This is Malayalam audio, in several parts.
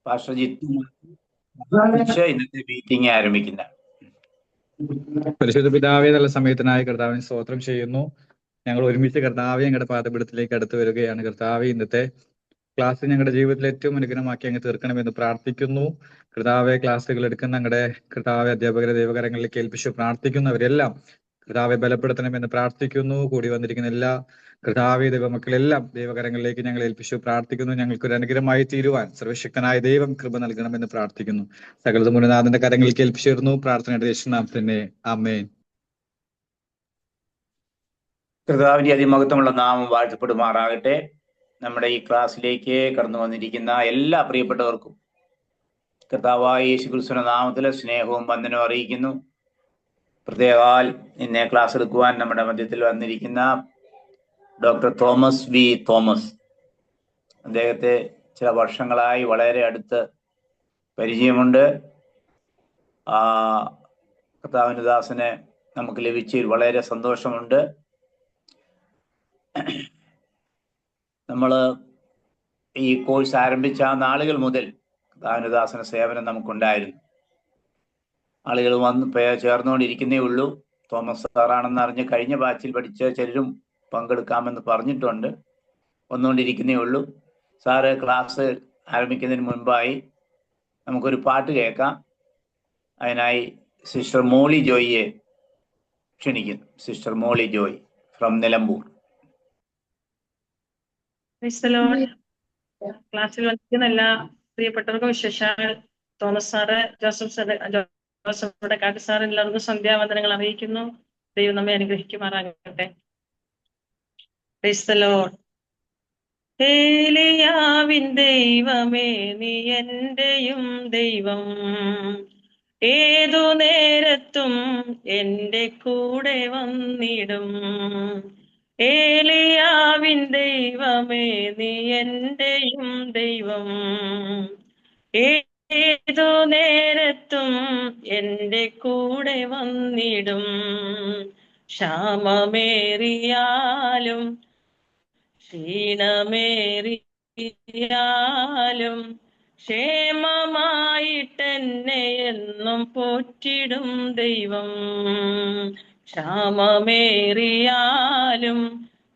പാസ്റ്റർ ജിത്തു ഇന്നത്തെ മീറ്റിംഗ് ആരംഭിക്കുന്ന. പരിശുദ്ധ പിതാവേ, നല്ല സമയത്തിനായി കർത്താവിന് സ്തോത്രം ചെയ്യുന്നു. ഞങ്ങൾ ഒരുമിച്ച് കർത്താവെ ഞങ്ങളുടെ പാദപീഠത്തിലേക്ക് അടുത്ത് വരികയാണ്. കർത്താവെ, ഇന്നത്തെ ക്ലാസ് ഞങ്ങളുടെ ജീവിതത്തിൽ ഏറ്റവും അനുഗ്രഹമാക്കി അങ്ങ് തീർക്കണമെന്ന് പ്രാർത്ഥിക്കുന്നു. കർത്താവെ, ക്ലാസ്സുകൾ എടുക്കുന്ന ഞങ്ങളുടെ കർത്താവെ അധ്യാപകരെ ദൈവകരങ്ങളിലേക്ക് ഏൽപ്പിച്ച് പ്രാർത്ഥിക്കുന്നവരെല്ലാം കർത്താവെ ബലപ്പെടുത്തണമെന്ന് പ്രാർത്ഥിക്കുന്നു. കൂടി വന്നിരിക്കുന്ന എല്ലാ കർത്താവെ ദൈവമക്കളെല്ലാം ദൈവകരങ്ങളിലേക്ക് ഞങ്ങൾ ഏൽപ്പിച്ചു പ്രാർത്ഥിക്കുന്നു. ഞങ്ങൾക്കൊരു അനുഗ്രഹമായി തീരുവാൻ സർവശക്തനായ ദൈവം കൃപ നൽകണമെന്ന് പ്രാർത്ഥിക്കുന്നു. സകലത മുരനാഥന്റെ കരങ്ങളിൽ ഏൽപ്പിച്ചിരുന്നു. പ്രാർത്ഥനയുടെ യേശുനാമത്തിനെ ആമേൻ. കർത്താവിന്റെ അതിമഹത്വമുള്ള നാമം വാഴ്ത്തപ്പെടുമാറാകട്ടെ. നമ്മുടെ ഈ ക്ലാസ്സിലേക്ക് കടന്നു വന്നിരിക്കുന്ന എല്ലാ പ്രിയപ്പെട്ടവർക്കും കർത്താവായ യേശുക്രിസ്തുവിന്റെ നാമത്തിലെ സ്നേഹവും വന്ദനവും അറിയിക്കുന്നു. പ്രത്യേകാൽ ഇന്നെ ക്ലാസ് എടുക്കുവാൻ നമ്മുടെ മധ്യത്തിൽ വന്നിരിക്കുന്ന ഡോക്ടർ തോമസ് വി തോമസ്, അദ്ദേഹത്തെ ചില വർഷങ്ങളായി വളരെ അടുത്ത് പരിചയമുണ്ട്. കർത്താവിന്റെ ദാസനെ നമുക്ക് ലഭിച്ചതിൽ വളരെ സന്തോഷമുണ്ട്. നമ്മൾ ഈ കോഴ്സ് ആരംഭിച്ച നാളുകൾ മുതൽ കർത്താവിന്റെ ദാസന സേവനം നമുക്കുണ്ടായിരുന്നു. ആളുകൾ വന്ന് ചേർന്നുകൊണ്ടിരിക്കുന്നേ ഉള്ളൂ. തോമസ് സാറാണെന്ന് അറിഞ്ഞ് കഴിഞ്ഞ ബാച്ചിൽ പഠിച്ച ചിലരും പങ്കെടുക്കാമെന്ന് പറഞ്ഞിട്ടുണ്ട്. വന്നുകൊണ്ടിരിക്കുന്നേ ഉള്ളൂ. സാറ് ക്ലാസ് ആരംഭിക്കുന്നതിന് മുൻപായി നമുക്കൊരു പാട്ട് കേൾക്കാം. അതിനായി സിസ്റ്റർ മോളി ജോയിയെ ക്ഷണിക്കുന്നു. Sister Molly Joy from Nilambur. ക്ലാസ്സിൽ വന്നിരിക്കുന്ന എല്ലാ പ്രിയപ്പെട്ടവർക്കും വിശേഷാൽ തോമസ് സാറ്, ജോസഫ് കാട്ട് സാർ, എല്ലാവർക്കും സന്ധ്യാവന്ദനങ്ങൾ അറിയിക്കുന്നു. ദൈവം നമ്മെ അനുഗ്രഹിക്കുമാറാകട്ടെ. Praise the Lord. ഏലിയാവിൻ ദൈവമേ, നീ എന്റെയും ദൈവം, ഏതു നേരത്തും എന്റെ കൂടെ വന്നിടും. ഏലിയാവിൻ ദൈവമേ, നീ എന്റെയും ദൈവം, ഏതു നേരത്തും എന്റെ കൂടെ വന്നിടും. ക്ഷാമമേറിയാലും ക്ഷീണമേറിയാലും ക്ഷേമമായിട്ടെന്നെ എന്നും പോറ്റിടും ദൈവം. ക്ഷാമമേറിയാലും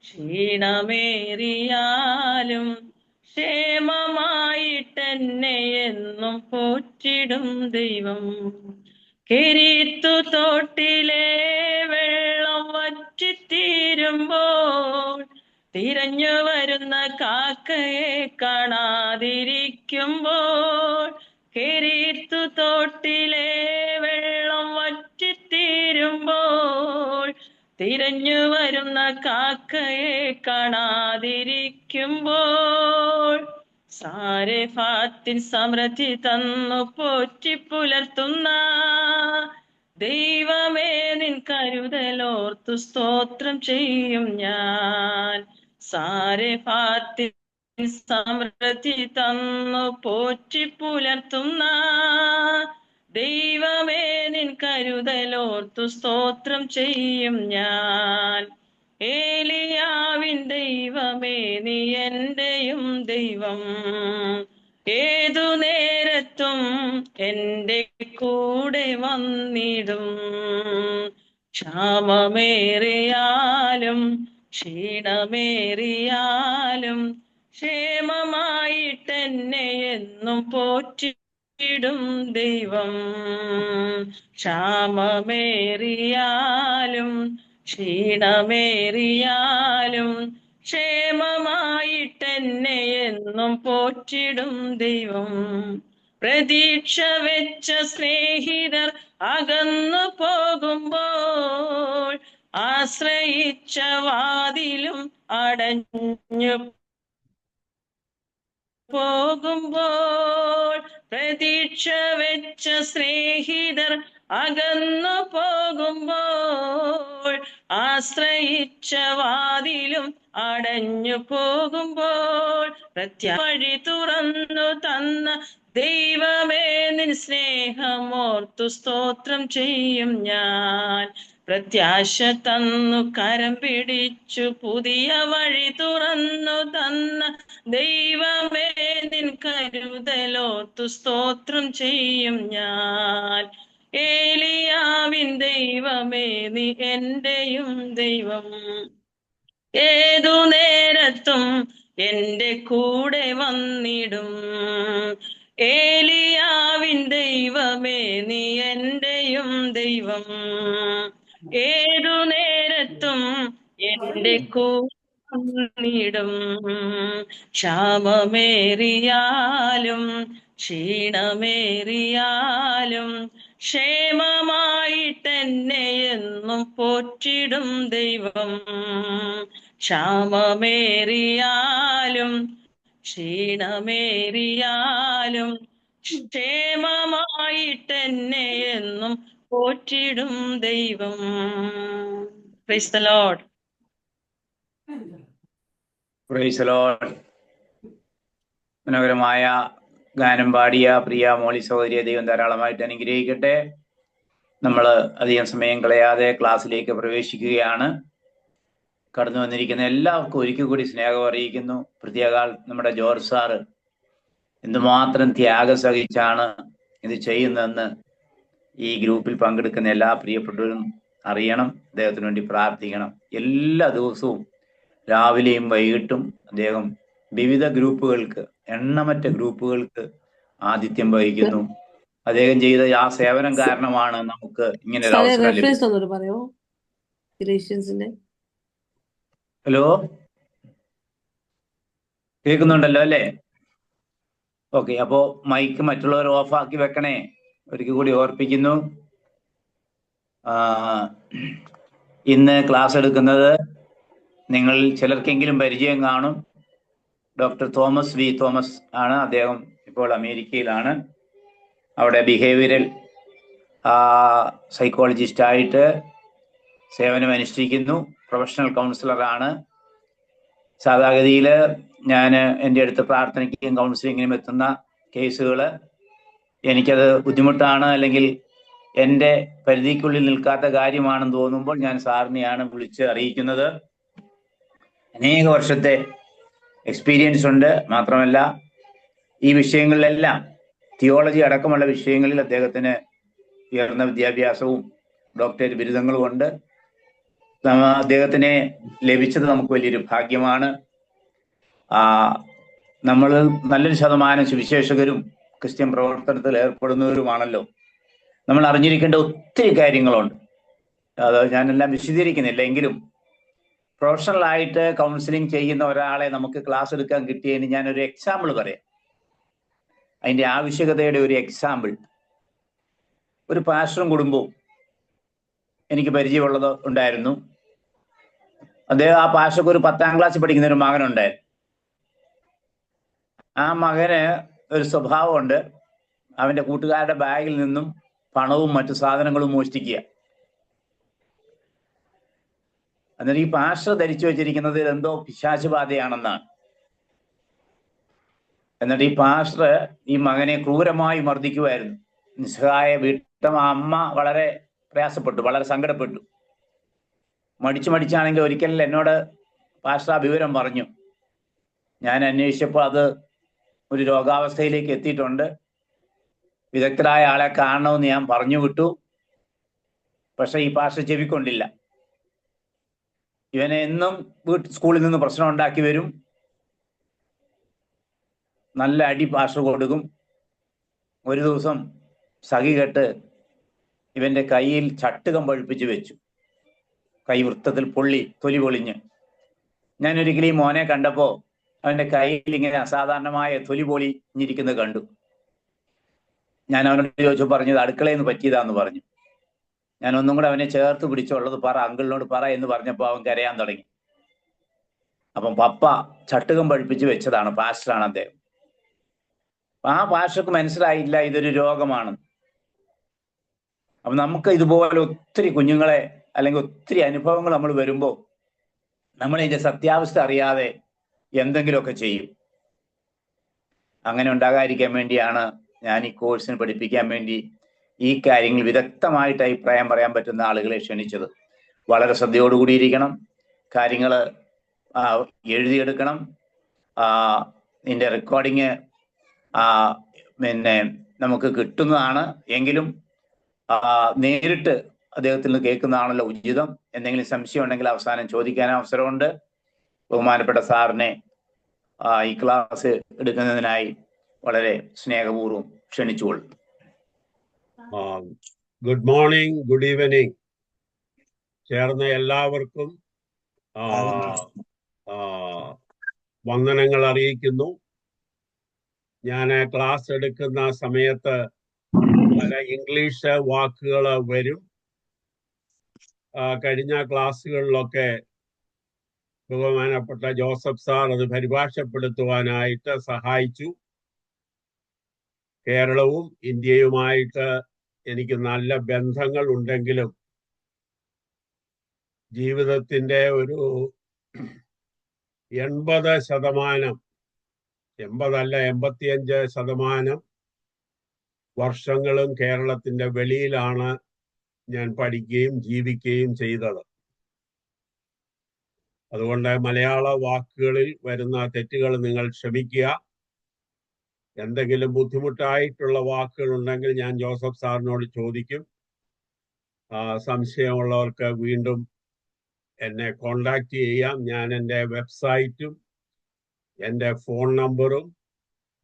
ക്ഷീണമേറിയാലും ക്ഷേമമായിട്ടെന്നെ എന്നും പോറ്റിടും ദൈവം. കിരീത്തു തോട്ടിലെ വെള്ളം വറ്റിത്തീരുമ്പോൾ തിരഞ്ഞു വരുന്ന കാക്കയെ കാണാതിരിക്കുമ്പോൾ, കിരീത്തു തോട്ടിലെ വെള്ളം വറ്റിത്തീരുമ്പോൾ തിരഞ്ഞു വരുന്ന കാക്കയെ കാണാതിരിക്കുമ്പോൾ, സാരെഫാത്തിൻ സമൃദ്ധി തന്നു പോറ്റി പുലർത്തുന്ന ദൈവമേ, നിൻ കരുതലോർത്തു സ്തോത്രം ചെയ്യും ഞാൻ. സാരെഫാത്തിൻ സമൃദ്ധി തന്നു പോറ്റി പുലർത്തുന്ന ദൈവമേ, നിൻ കരുതലോർത്തു സ്തോത്രം ചെയ്യും ഞാൻ. ഏലിയാവിൻ ദൈവമേ, നീ എന്റെയും ദൈവം, ഏതു നേരത്തും എന്റെ കൂടെ വന്നിടും. ക്ഷാമമേറിയാലും ക്ഷീണമേറിയാലും ക്ഷേമമായിട്ടെന്നെ എന്നും പോറ്റിടും ദൈവം. ക്ഷാമമേറിയാലും ക്ഷീണമേറിയാലും ക്ഷേമമായിട്ടെന്നെ എന്നും പോറ്റിടും ദൈവം. പ്രതീക്ഷ വെച്ച സ്നേഹിതർ അകന്നു പോകുമ്പോൾ, ആശ്രയിച്ച വാതിലും അടഞ്ഞു പോകുമ്പോൾ, പ്രതീക്ഷ വെച്ച സ്നേഹിതർ അകന്നു പോകുമ്പോൾ, ആശ്രയിച്ച വാതിലും അടഞ്ഞു പോകുമ്പോൾ, വഴി തുറന്നു തന്ന ദൈവമേ, നിൻ സ്നേഹമോർത്തു സ്തോത്രം ചെയ്യും ഞാൻ. പ്രത്യാശ തന്നു കരം പിടിച്ചു പുതിയ വഴി തുറന്നു തന്ന ദൈവമേ നിൻ കരുതലോർത്തു സ്തോത്രം ചെയ്യും ഞാൻ. ഏലിയാവിൻ ദൈവമേ നീ എന്റെയും ദൈവം, ഏതു നേരത്തും എന്റെ കൂടെ വന്നിടും. ഏലിയാവിൻ ദൈവമേ നീ എന്റെയും ദൈവം, ഏതു നേരത്തും എന്റെ കൂടെ വന്നിടും. ക്ഷാമമേറിയാലും ക്ഷീണമേറിയാലും ക്ഷേമമായിട്ടെന്നെ എന്നും പോറ്റിടും ദൈവം. ക്ഷാമമേറിയാലും ക്ഷീണമേറിയാലും ക്ഷേമമായിട്ടെന്നെ എന്നും പോറ്റിടും ദൈവം. Praise the Lord. Praise the Lord. മനോഹരമായ ഗാനം പാടിയ പ്രിയ മോളി സഹോദരിയെ ദൈവം ധാരാളമായിട്ട് അനുഗ്രഹിക്കട്ടെ. നമ്മൾ അധികം സമയം കളയാതെ ക്ലാസ്സിലേക്ക് പ്രവേശിക്കുകയാണ്. കടന്നു വന്നിരിക്കുന്ന എല്ലാവർക്കും ഒരിക്കൽ കൂടി സ്നേഹം അറിയിക്കുന്നു. പ്രത്യേകാൽ നമ്മുടെ ജോർജ് സാറ് എന്തുമാത്രം ത്യാഗം സഹിച്ചാണ് ഇത് ചെയ്യുന്നതെന്ന് ഈ ഗ്രൂപ്പിൽ പങ്കെടുക്കുന്ന എല്ലാ പ്രിയപ്പെട്ടവരും അറിയണം. അദ്ദേഹത്തിന് വേണ്ടി പ്രാർത്ഥിക്കണം. എല്ലാ ദിവസവും രാവിലെയും വൈകിട്ടും അദ്ദേഹം വിവിധ ഗ്രൂപ്പുകൾക്ക്, എണ്ണമറ്റ ഗ്രൂപ്പുകൾക്ക് ആതിഥ്യം വഹിക്കുന്നു. അദ്ദേഹം ചെയ്ത ആ സേവനം കാരണമാണ് നമുക്ക് ഇങ്ങനെ ഒരു അവസരം ലഭിച്ചത്. ഹലോ, കേൾക്കുന്നുണ്ടല്ലോ അല്ലേ? ഓക്കെ, അപ്പോ മൈക്ക് മറ്റുള്ളവർ ഓഫാക്കി വെക്കണേ, ഒരിക്കൽ കൂടി ഓർപ്പിക്കുന്നു. ഇന്ന് ക്ലാസ് എടുക്കുന്നത് നിങ്ങൾ ചിലർക്കെങ്കിലും പരിചയം കാണും. ഡോക്ടർ തോമസ് വി തോമസ് ആണ്. അദ്ദേഹം ഇപ്പോൾ അമേരിക്കയിലാണ്. അവിടെ ബിഹേവിയറൽ സൈക്കോളജിസ്റ്റായിട്ട് സേവനം അനുഷ്ഠിക്കുന്നു. പ്രൊഫഷണൽ കൗൺസിലറാണ്. സാധാഗതിയിൽ ഞാൻ എൻ്റെ അടുത്ത് പ്രാർത്ഥനയ്ക്കും കൗൺസിലിങ്ങിനും എത്തുന്ന കേസുകൾ എനിക്കത് ബുദ്ധിമുട്ടാണ്, അല്ലെങ്കിൽ എൻ്റെ പരിധിക്കുള്ളിൽ നിൽക്കാത്ത കാര്യമാണെന്ന് തോന്നുമ്പോൾ ഞാൻ സാറിനെയാണ് വിളിച്ച് അറിയിക്കുന്നത്. അനേക വർഷത്തെ എക്സ്പീരിയൻസ് ഉണ്ട്. മാത്രമല്ല ഈ വിഷയങ്ങളിലെല്ലാം, തിയോളജി അടക്കമുള്ള വിഷയങ്ങളിൽ അദ്ദേഹത്തിന് ഉയർന്ന വിദ്യാഭ്യാസവും ഡോക്ടറേറ്റ് ബിരുദങ്ങളും ഉണ്ട്. അദ്ദേഹത്തിനെ ലഭിച്ചത് നമുക്ക് വലിയൊരു ഭാഗ്യമാണ്. നമ്മൾ നല്ലൊരു ശതമാനം സുവിശേഷകരും ക്രിസ്ത്യൻ പ്രവർത്തനത്തിൽ ഏർപ്പെടുന്നവരുമാണല്ലോ. നമ്മൾ അറിഞ്ഞിരിക്കേണ്ട ഒത്തിരി കാര്യങ്ങളുണ്ട്. അത് ഞാനെല്ലാം വിശദീകരിക്കുന്നില്ല. എങ്കിലും പ്രൊഫഷണലായിട്ട് കൗൺസിലിംഗ് ചെയ്യുന്ന ഒരാളെ നമുക്ക് ക്ലാസ് എടുക്കാൻ കിട്ടിയതിന് ഞാനൊരു എക്സാമ്പിൾ പറയാം. അതിൻ്റെ ആവശ്യകതയുടെ ഒരു എക്സാമ്പിൾ. ഒരു പാസ്റ്ററും കുടുംബവും എനിക്ക് പരിചയമുള്ളത് ഉണ്ടായിരുന്നു. ആ പാസ്റ്റർക്ക് ഒരു 10ാം ക്ലാസ്സിൽ പഠിക്കുന്ന ഒരു മകനുണ്ടായിരുന്നു. ആ മകന് ഒരു സ്വഭാവമുണ്ട്. അവൻ്റെ കൂട്ടുകാരുടെ ബാഗിൽ നിന്നും പണവും മറ്റു സാധനങ്ങളും മോഷ്ടിക്കുക. എന്നിട്ട് ഈ പാസ്റ്റർ ധരിച്ചു വെച്ചിരിക്കുന്നത് എന്തോ പിശാചുബാധയാണെന്നാണ്. എന്നിട്ട് ഈ പാസ്റ്റർ ഈ മകനെ ക്രൂരമായി മർദ്ദിക്കുമായിരുന്നു. നിസ്സഹായ അമ്മ വളരെ പ്രയാസപ്പെട്ടു, വളരെ സങ്കടപ്പെട്ടു. മടിച്ചാണെങ്കിൽ ഒരിക്കൽ എന്നോട് പാസ്റ്റർ ആ വിവരം പറഞ്ഞു. ഞാൻ അന്വേഷിച്ചപ്പോൾ അത് ഒരു രോഗാവസ്ഥയിലേക്ക് എത്തിയിട്ടുണ്ട്. വിദഗ്ധരായ ആളെ കാണണമെന്ന് ഞാൻ പറഞ്ഞു വിട്ടു. പക്ഷെ ഈ പാസ്റ്റർ ചെവിക്കൊണ്ടില്ല. ഇവനെ എന്നും സ്കൂളിൽ നിന്ന് പ്രശ്നം ഉണ്ടാക്കി വരും. നല്ല അടി പാസ്റ്റർ കൊടുക്കും. ഒരു ദിവസം സഖി കെട്ട് ഇവന്റെ കയ്യിൽ ചട്ടുകം പഴുപ്പിച്ച് വെച്ചു. കൈ വൃത്തത്തിൽ തൊലി പൊളിഞ്ഞ്. ഞാൻ ഒരിക്കലും ഈ മോനെ കണ്ടപ്പോ അവന്റെ കയ്യിൽ ഇങ്ങനെ അസാധാരണമായ തൊലി പൊളിഞ്ഞിരിക്കുന്നത് കണ്ടു. ഞാൻ അവനോട് ചോദിച്ചു, പറഞ്ഞത് അടുക്കളയിൽ നിന്ന് പറ്റിയതാന്ന് പറഞ്ഞു. ഞാൻ ഒന്നും കൂടെ അവനെ ചേർത്ത് പിടിച്ചുള്ളത് പറ, അങ്കിളിനോട് പറ എന്ന് പറഞ്ഞപ്പോൾ അവൻ കരയാൻ തുടങ്ങി. അപ്പം പപ്പ ചട്ടുകം പഴുപ്പിച്ച് വെച്ചതാണ്, പാസ്റ്ററാണ് അദ്ദേഹം. ആ പാസ്റ്റർക്ക് മനസ്സിലായില്ല ഇതൊരു രോഗമാണ്. അപ്പൊ നമുക്ക് ഇതുപോലെ ഒത്തിരി കുഞ്ഞുങ്ങളെ അല്ലെങ്കിൽ ഒത്തിരി അനുഭവങ്ങൾ നമ്മൾ വരുമ്പോൾ നമ്മൾ ഇതിന്റെ സത്യാവസ്ഥ അറിയാതെ എന്തെങ്കിലുമൊക്കെ ചെയ്യും. അങ്ങനെ ഉണ്ടാകാതിരിക്കാൻ വേണ്ടിയാണ് ഞാൻ ഈ കോഴ്സിന് പഠിപ്പിക്കാൻ വേണ്ടി ഈ കാര്യങ്ങൾ വിദഗ്ധമായിട്ട് അഭിപ്രായം പറയാൻ പറ്റുന്ന ആളുകളെ ക്ഷണിച്ചത്. വളരെ ശ്രദ്ധയോടുകൂടിയിരിക്കണം, കാര്യങ്ങൾ എഴുതിയെടുക്കണം. ഇതിൻ്റെ റെക്കോർഡിങ് പിന്നെ നമുക്ക് കിട്ടുന്നതാണ്. എങ്കിലും നേരിട്ട് അദ്ദേഹത്തിൽ നിന്ന് കേൾക്കുന്നതാണല്ലോ ഉചിതം. എന്തെങ്കിലും സംശയം ഉണ്ടെങ്കിൽ അവസാനം ചോദിക്കാൻ അവസരമുണ്ട്. ബഹുമാനപ്പെട്ട സാറിനെ ഈ ക്ലാസ് എടുക്കുന്നതിനായി വളരെ സ്നേഹപൂർവ്വം ക്ഷണിച്ചുകൊള്ളും. Good morning, good evening. ചേർന്ന എല്ലാവർക്കും വന്ദനങ്ങൾ അറിയിക്കുന്നു. ഞാൻ ക്ലാസ് എടുക്കുന്ന സമയത്ത് പല ഇംഗ്ലീഷ് വാക്കുകൾ വരും. കഴിഞ്ഞ ക്ലാസ്സുകളിലൊക്കെ ബഹുമാനപ്പെട്ട ജോസഫ് സാർ അത് പരിഭാഷപ്പെടുത്തുവാനായിട്ട് സഹായിച്ചു. കേരളവും ഇന്ത്യയുമായിട്ട് എനിക്ക് നല്ല ബന്ധങ്ങൾ ഉണ്ടെങ്കിലും ജീവിതത്തിൻ്റെ ഒരു 80%, 85% വർഷങ്ങളും കേരളത്തിൻ്റെ വെളിയിലാണ് ഞാൻ പഠിക്കുകയും ജീവിക്കുകയും ചെയ്തത്. അതുകൊണ്ട് മലയാള വാക്കുകളിൽ വരുന്ന തെറ്റുകൾ നിങ്ങൾ ക്ഷമിക്കുക. എന്തെങ്കിലും ബുദ്ധിമുട്ടായിട്ടുള്ള വാക്കുകൾ ഉണ്ടെങ്കിൽ ഞാൻ ജോസഫ് സാറിനോട് ചോദിക്കും. സംശയമുള്ളവർക്ക് വീണ്ടും എന്നെ കോണ്ടാക്ട് ചെയ്യാം. ഞാൻ എൻ്റെ വെബ്സൈറ്റും എൻ്റെ ഫോൺ നമ്പറും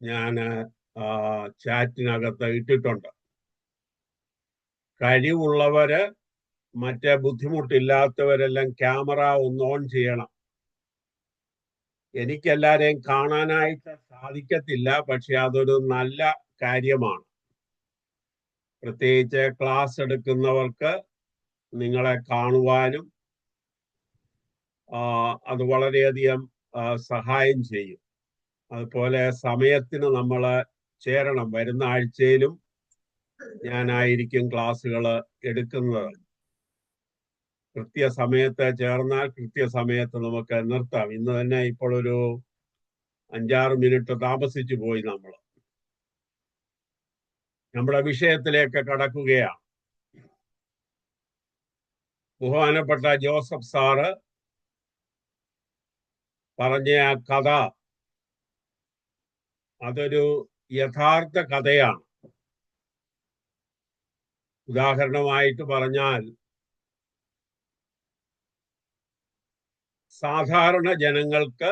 ഞാൻ ചാറ്റിനകത്ത് ഇട്ടിട്ടുണ്ട്. കഴിവുള്ളവര്, മറ്റേ ബുദ്ധിമുട്ടില്ലാത്തവരെല്ലാം ക്യാമറ ഒന്ന് ഓൺ ചെയ്യണം. എനിക്കെല്ലാരെയും കാണാനായിട്ട് സാധിക്കത്തില്ല, പക്ഷെ അതൊരു നല്ല കാര്യമാണ്. പ്രത്യേകിച്ച് ക്ലാസ് എടുക്കുന്നവർക്ക് നിങ്ങളെ കാണുവാനും അത് വളരെയധികം സഹായം ചെയ്യും. അതുപോലെ സമയത്തിന് നമ്മൾ ചേരണം. വരുന്ന ആഴ്ചയിലും ഞാനായിരിക്കും ക്ലാസ്സുകൾ എടുക്കുന്നത്. കൃത്യസമയത്ത് ചേർന്നാൽ കൃത്യസമയത്ത് നമുക്ക് നിർത്താം. ഇന്ന് തന്നെ ഇപ്പോൾ ഒരു 5-6 മിനിറ്റ് താമസിച്ചു പോയി. നമ്മുടെ വിഷയത്തിലേക്ക് കടക്കുകയാണ്. ബഹുമാനപ്പെട്ട ജോസഫ് സാറ് പറഞ്ഞ ആ കഥ അതൊരു യഥാർത്ഥ കഥയാണ്. ഉദാഹരണമായിട്ട് പറഞ്ഞാൽ, സാധാരണ ജനങ്ങൾക്ക്,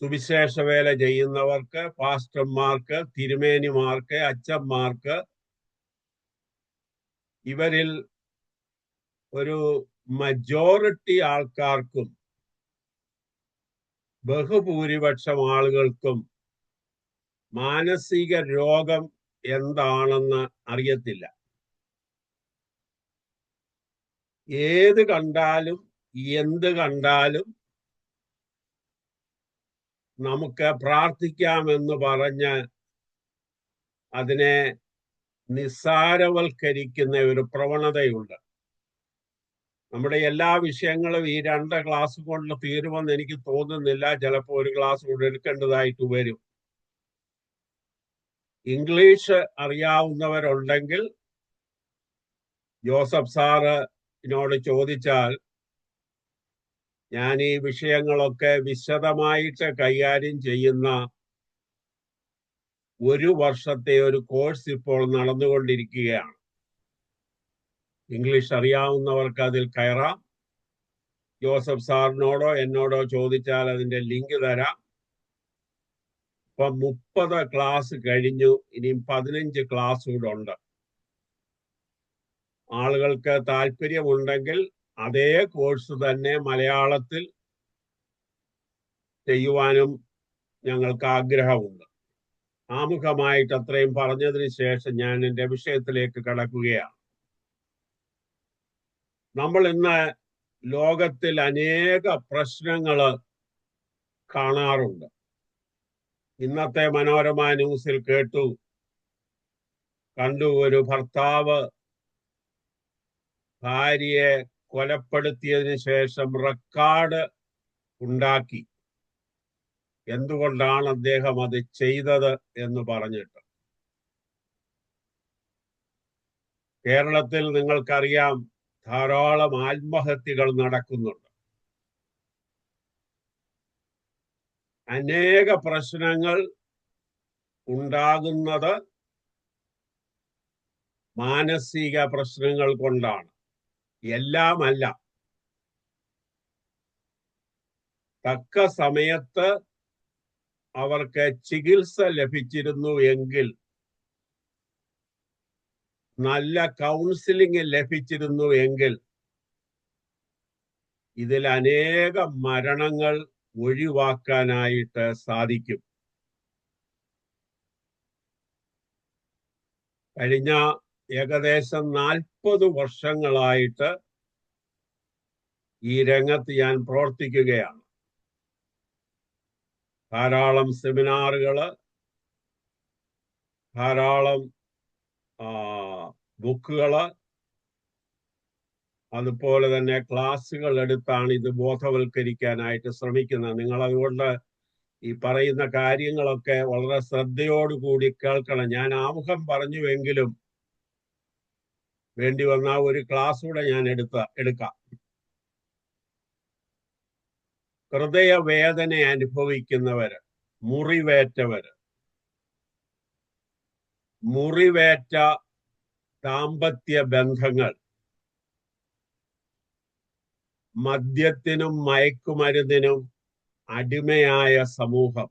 സുവിശേഷ വേല ചെയ്യുന്നവർക്ക്, പാസ്റ്റർമാർക്ക്, തിരുമേനിമാർക്ക്, അച്ഛന്മാർക്ക്, ഇവരിൽ ഒരു മജോറിറ്റി ആൾക്കാർക്കും ബഹുഭൂരിപക്ഷം ആളുകൾക്കും മാനസിക രോഗം എന്താണെന്ന് അറിയത്തില്ല. ഏത് കണ്ടാലും എന്ത് കണ്ടാലും നമുക്ക് പ്രാർത്ഥിക്കാമെന്ന് പറഞ്ഞ് അതിനെ നിസ്സാരവൽക്കരിക്കുന്ന ഒരു പ്രവണതയുണ്ട്. നമ്മുടെ എല്ലാ വിഷയങ്ങളും ഈ 2 ക്ലാസ് കൊണ്ട് തീരുമെന്ന് എനിക്ക് തോന്നുന്നില്ല. ചിലപ്പോൾ ഒരു ക്ലാസ് കൂടെ എടുക്കേണ്ടതായിട്ട് വരും. ഇംഗ്ലീഷ് അറിയാവുന്നവരുണ്ടെങ്കിൽ ജോസഫ് സാറിനോട് ചോദിച്ചാൽ ഞാൻ ഈ വിഷയങ്ങളൊക്കെ വിശദമായിട്ട് കൈകാര്യം ചെയ്യുന്ന 1 വർഷത്തെ ഒരു കോഴ്സ് ഇപ്പോൾ നടന്നുകൊണ്ടിരിക്കുകയാണ്. ഇംഗ്ലീഷ് അറിയാവുന്നവർക്ക് അതിൽ കയറാം. ജോസഫ് സാറിനോടോ എന്നോടോ ചോദിച്ചാൽ അതിൻ്റെ ലിങ്ക് തരാം. ഇപ്പം 30 ക്ലാസ് കഴിഞ്ഞു. ഇനിയും 15 ക്ലാസ് കൂടെ ഉണ്ട്. ആളുകൾക്ക് താല്പര്യമുണ്ടെങ്കിൽ അതേ കോഴ്സ് തന്നെ മലയാളത്തിൽ ചെയ്യുവാനും ഞങ്ങൾക്ക് ആഗ്രഹമുണ്ട്. ആമുഖമായിട്ട് അത്രയും പറഞ്ഞതിന് ശേഷം ഞാൻ എൻ്റെ വിഷയത്തിലേക്ക് കടക്കുകയാണ്. നമ്മൾ ഇന്ന് ലോകത്തിൽ അനേക പ്രശ്നങ്ങൾ കാണാറുണ്ട്. ഇന്നത്തെ മനോരമ ന്യൂസിൽ കണ്ടു ഒരു ഭർത്താവ് ഭാര്യയെ കൊലപ്പെടുത്തിയതിന് ശേഷം റെക്കോർഡ് ഉണ്ടാക്കി. എന്തുകൊണ്ടാണ് അദ്ദേഹം അത് ചെയ്തത് എന്ന് പറഞ്ഞിട്ട് കേരളത്തിൽ നിങ്ങൾക്കറിയാം ധാരാളം ആത്മഹത്യകൾ നടക്കുന്നുണ്ട്. അനേക പ്രശ്നങ്ങൾ ഉണ്ടാകുന്നത് മാനസിക പ്രശ്നങ്ങൾ കൊണ്ടാണ്. എല്ലാമല്ല. തക്ക സമയത്ത് അവർക്ക് ചികിത്സ ലഭിച്ചിരുന്നു എങ്കിൽ, നല്ല കൗൺസിലിംഗ് ലഭിച്ചിരുന്നു എങ്കിൽ ഇതിൽ അനേകം മരണങ്ങൾ ഒഴിവാക്കാനായിട്ട് സാധിക്കും. കഴിഞ്ഞ ഏകദേശം 40 വർഷങ്ങളായിട്ട് ഈ രംഗത്ത് ഞാൻ പ്രവർത്തിക്കുകയാണ്. ധാരാളം സെമിനാറുകള്, ധാരാളം ബുക്കുകള്, അതുപോലെ തന്നെ ക്ലാസ്സുകൾ എടുത്താണ് ഇത് ബോധവൽക്കരിക്കാനായിട്ട് ശ്രമിക്കുന്നത്. നിങ്ങൾ അതുകൊണ്ട് ഈ പറയുന്ന കാര്യങ്ങളൊക്കെ വളരെ ശ്രദ്ധയോടുകൂടി കേൾക്കണം. ഞാൻ ആമുഖം പറഞ്ഞുവെങ്കിലും വേണ്ടി വന്ന ഒരു ക്ലാസ് കൂടെ ഞാൻ എടുക്കാം. ഹൃദയവേദന അനുഭവിക്കുന്നവര്, മുറിവേറ്റ ദാമ്പത്യ ബന്ധങ്ങൾ, മദ്യത്തിനും മയക്കുമരുന്നിനും അടിമയായ സമൂഹം,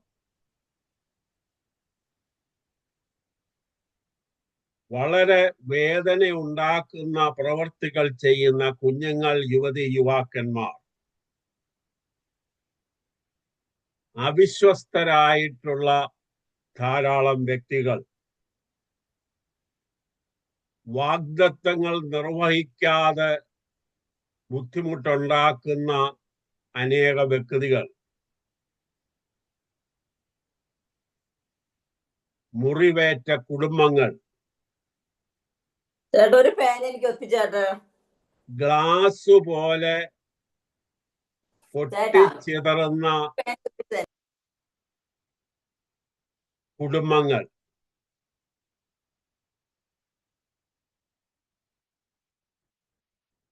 വളരെ വേദന ഉണ്ടാക്കുന്ന പ്രവർത്തികൾ ചെയ്യുന്ന കുഞ്ഞുങ്ങൾ, യുവതി യുവാക്കന്മാർ, അവിശ്വസ്തരായിട്ടുള്ള ധാരാളം വ്യക്തികൾ, വാഗ്ദത്തങ്ങൾ നിർവഹിക്കാതെ ബുദ്ധിമുട്ടുണ്ടാക്കുന്ന അനേക വ്യക്തികൾ, മുറിവേറ്റ കുടുംബങ്ങൾ, ഒരു പേന എനിക്ക് ഒപ്പിച്ചേട്ടാ, ഗ്ലാസ് പോലെ പൊട്ടിച്ചിതറുന്ന കുടുംബങ്ങൾ,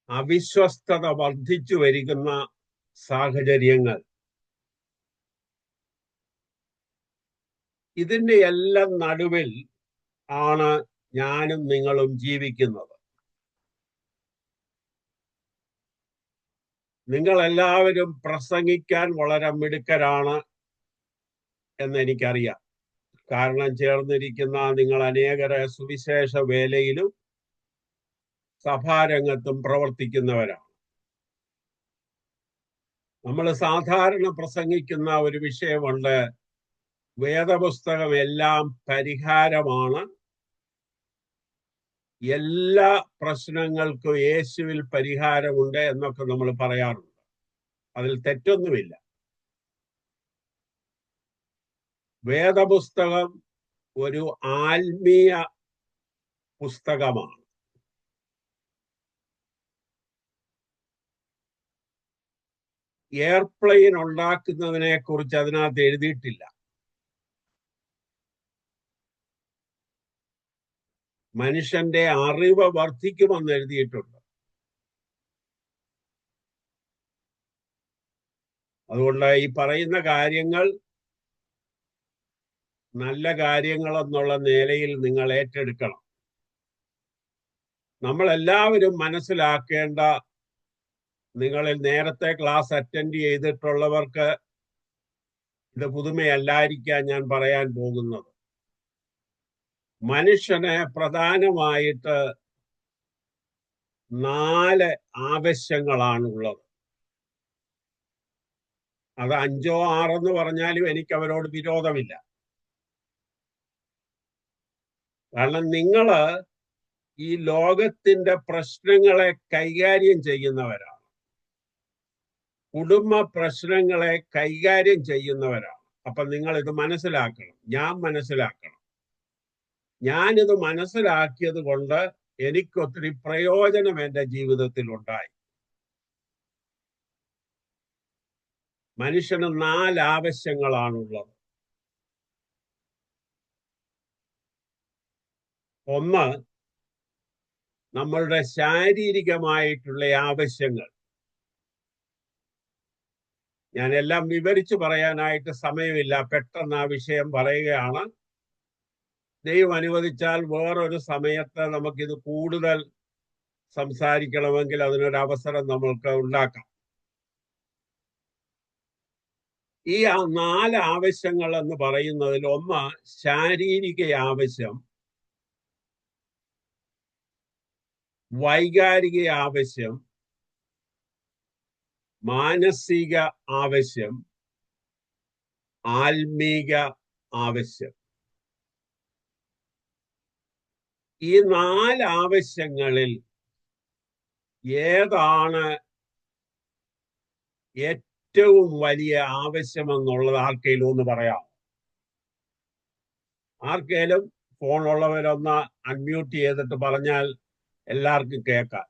അവിശ്വസ്തത വർദ്ധിച്ചു വരികന്ന സാഹചര്യങ്ങൾ, ഇതിന്റെ എല്ലാം നടുവിൽ ആണ് ഞാനും നിങ്ങളും ജീവിക്കുന്നത്. നിങ്ങൾ എല്ലാവരും പ്രസംഗിക്കാൻ വളരെ മിടുക്കരാണ് എന്നെനിക്കറിയാം. കാരണം ചേർന്നിരിക്കുന്ന നിങ്ങൾ അനേകരെ സുവിശേഷ വേലയിലും സഭാരംഗത്തും പ്രവർത്തിക്കുന്നവരാണ്. നമ്മൾ സാധാരണ പ്രസംഗിക്കുന്ന ഒരു വിഷയമുണ്ട്, വേദപുസ്തകം എല്ലാം പരിഹാരമാണ്, എല്ലാ പ്രശ്നങ്ങൾക്കും യേശുവിൽ പരിഹാരമുണ്ട് എന്നൊക്കെ നമ്മൾ പറയാറുണ്ട്. അതിൽ തെറ്റൊന്നുമില്ല. വേദപുസ്തകം ഒരു ആത്മീയ പുസ്തകമാണ്. എയർപ്ലെയിൻ ഉണ്ടാക്കുന്നതിനെ കുറിച്ച് അതിനകത്ത് എഴുതിയിട്ടില്ല. മനുഷ്യന്റെ അറിവ് വർദ്ധിക്കുമെന്ന് എഴുതിയിട്ടുണ്ട്. അതുകൊണ്ട് ഈ പറയുന്ന കാര്യങ്ങൾ നല്ല കാര്യങ്ങൾ എന്നുള്ള നിലയിൽ നിങ്ങൾ ഏറ്റെടുക്കണം. നമ്മൾ എല്ലാവരും മനസ്സിലാക്കേണ്ട, നിങ്ങളിൽ നേരത്തെ ക്ലാസ് അറ്റൻഡ് ചെയ്തിട്ടുള്ളവർക്ക് ഇത് പുതുമയല്ലായിരിക്കാം ഞാൻ പറയാൻ പോകുന്നത്. മനുഷ്യന് പ്രധാനമായിട്ട് 4 ആവശ്യങ്ങളാണുള്ളത്. അത് 5 or 6 എന്ന് പറഞ്ഞാലും എനിക്ക് അവരോട് വിരോധമില്ല. കാരണം നിങ്ങള് ഈ ലോകത്തിന്റെ പ്രശ്നങ്ങളെ കൈകാര്യം ചെയ്യുന്നവരാണ്, കുടുംബ പ്രശ്നങ്ങളെ കൈകാര്യം ചെയ്യുന്നവരാണ്. അപ്പൊ നിങ്ങൾ ഇത് മനസ്സിലാക്കണം, ഞാൻ മനസ്സിലാക്കണം. ഞാനിത് മനസ്സിലാക്കിയത് കൊണ്ട് എനിക്കൊത്തിരി പ്രയോജനം എൻ്റെ ജീവിതത്തിൽ ഉണ്ടായി. മനുഷ്യന് 4 ആവശ്യങ്ങളാണുള്ളത്. ഒന്ന്, നമ്മളുടെ ശാരീരികമായിട്ടുള്ള ആവശ്യങ്ങൾ. ഞാൻ എല്ലാം വിവരിച്ചു പറയാനായിട്ട് സമയമില്ല, പെട്ടെന്ന് ആ വിഷയം പറയുകയാണ്. ദൈവം അനുവദിച്ചാൽ വേറൊരു സമയത്ത് നമുക്കിത് കൂടുതൽ സംസാരിക്കണമെങ്കിൽ അതിനൊരു അവസരം നമ്മൾക്ക് ഉണ്ടാക്കാം. ഈ 4 ആവശ്യങ്ങൾ എന്ന് പറയുന്നതിൽ ഒന്ന് ശാരീരിക ആവശ്യം, വൈകാരിക ആവശ്യം, മാനസിക ആവശ്യം, ആത്മീക ആവശ്യം. ഈ 4 ആവശ്യങ്ങളിൽ ഏതാണ് ഏറ്റവും വലിയ ആവശ്യമെന്നുള്ളത് ആർക്കെങ്കിലും ഒന്ന് പറയാം? ആർക്കെങ്കിലും ഫോണുള്ളവരൊന്ന് അൺമ്യൂട്ട് ചെയ്തിട്ട് പറഞ്ഞാൽ എല്ലാവർക്കും കേൾക്കാം.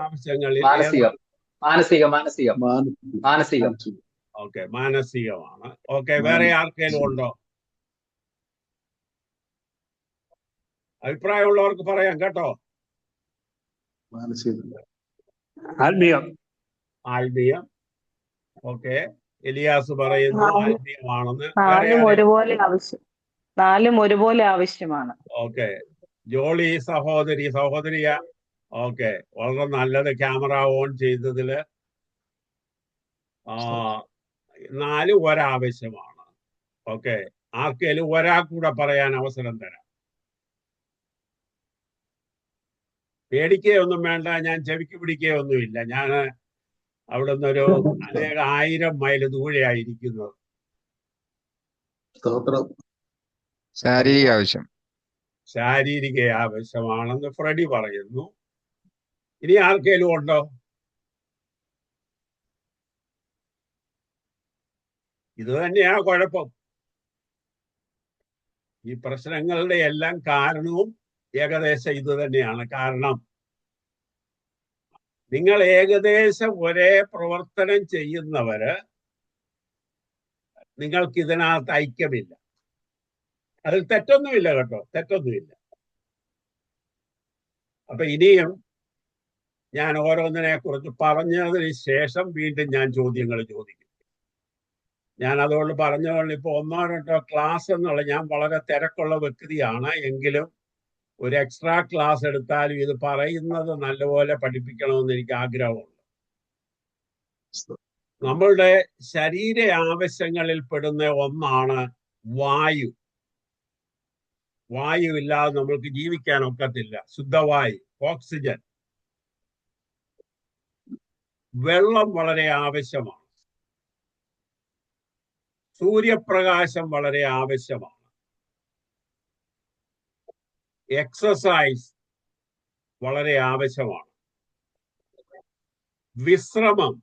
ആവശ്യങ്ങളിൽ ഓക്കെ, മാനസികമാണ്. ഓക്കെ, വേറെ ആർക്കെങ്കിലും ഉണ്ടോ? അഭിപ്രായമുള്ളവർക്ക് പറയാം കേട്ടോ. ആത്മീയം. ഓക്കെ, എലിയാസ് പറയുന്നു ആത്മീയമാണെന്ന്. നാലും ഒരുപോലെ ആവശ്യമാണ്. ഓക്കെ, ജോളി സഹോദരിയ. ഓക്കെ, വളരെ നല്ലത്. ക്യാമറ ഓൺ ചെയ്തതില് 4 ഒരാവശ്യമാണ്. ഓക്കെ, ആർക്കേലും ഒരാൾക്കൂടെ പറയാൻ അവസരം തരാം. പേടിക്കുകയൊന്നും വേണ്ട, ഞാൻ ചെവിക്ക് പിടിക്കുകയൊന്നുമില്ല. ഞാൻ അവിടെ നിന്നൊരു 1000 മൈൽ ദൂരെയായിരിക്കുന്നത്. ശാരീരിക ആവശ്യമാണെന്ന് ഫ്രെഡി പറയുന്നു. ഇനി ആർക്കേലും ഉണ്ടോ? ഇത് തന്നെയാ കുഴപ്പം. ഈ പ്രശ്നങ്ങളുടെ എല്ലാം കാരണവും ഏകദേശം ഇത് തന്നെയാണ്. കാരണം നിങ്ങൾ ഏകദേശം ഒരേ പ്രവർത്തനം ചെയ്യുന്നവര്, നിങ്ങൾക്ക് ഇതിനകത്ത് ഐക്യമില്ല. അതിൽ തെറ്റൊന്നുമില്ല കേട്ടോ, തെറ്റൊന്നുമില്ല. അപ്പൊ ഇനിയും ഞാൻ ഓരോന്നിനെ കുറിച്ച് പറഞ്ഞതിന് ശേഷം വീണ്ടും ഞാൻ ചോദ്യങ്ങൾ ചോദിക്കും. ഞാൻ അതുകൊണ്ട് പറഞ്ഞതുകൊണ്ട് ഇപ്പൊ 1-2 ക്ലാസ് എന്നുള്ള, ഞാൻ വളരെ തിരക്കുള്ള വ്യക്തിയാണ്. എങ്കിലും ഒരു എക്സ്ട്രാ ക്ലാസ് എടുത്താലും ഇത് പറയുന്നത് നല്ലപോലെ പഠിപ്പിക്കണമെന്ന് എനിക്ക് ആഗ്രഹമുണ്ട്. നമ്മളുടെ ശരീര ആവശ്യങ്ങളിൽ പെടുന്ന ഒന്നാണ് വായു. വായു ഇല്ലാതെ നമ്മൾക്ക് ജീവിക്കാൻ ഒക്കത്തില്ല. ശുദ്ധവായു, ഓക്സിജൻ. വെള്ളം വളരെ ആവശ്യമാണ്. സൂര്യപ്രകാശം വളരെ ആവശ്യമാണ്. എക്സസൈസ് വളരെ ആവശ്യമാണ്. വിശ്രമം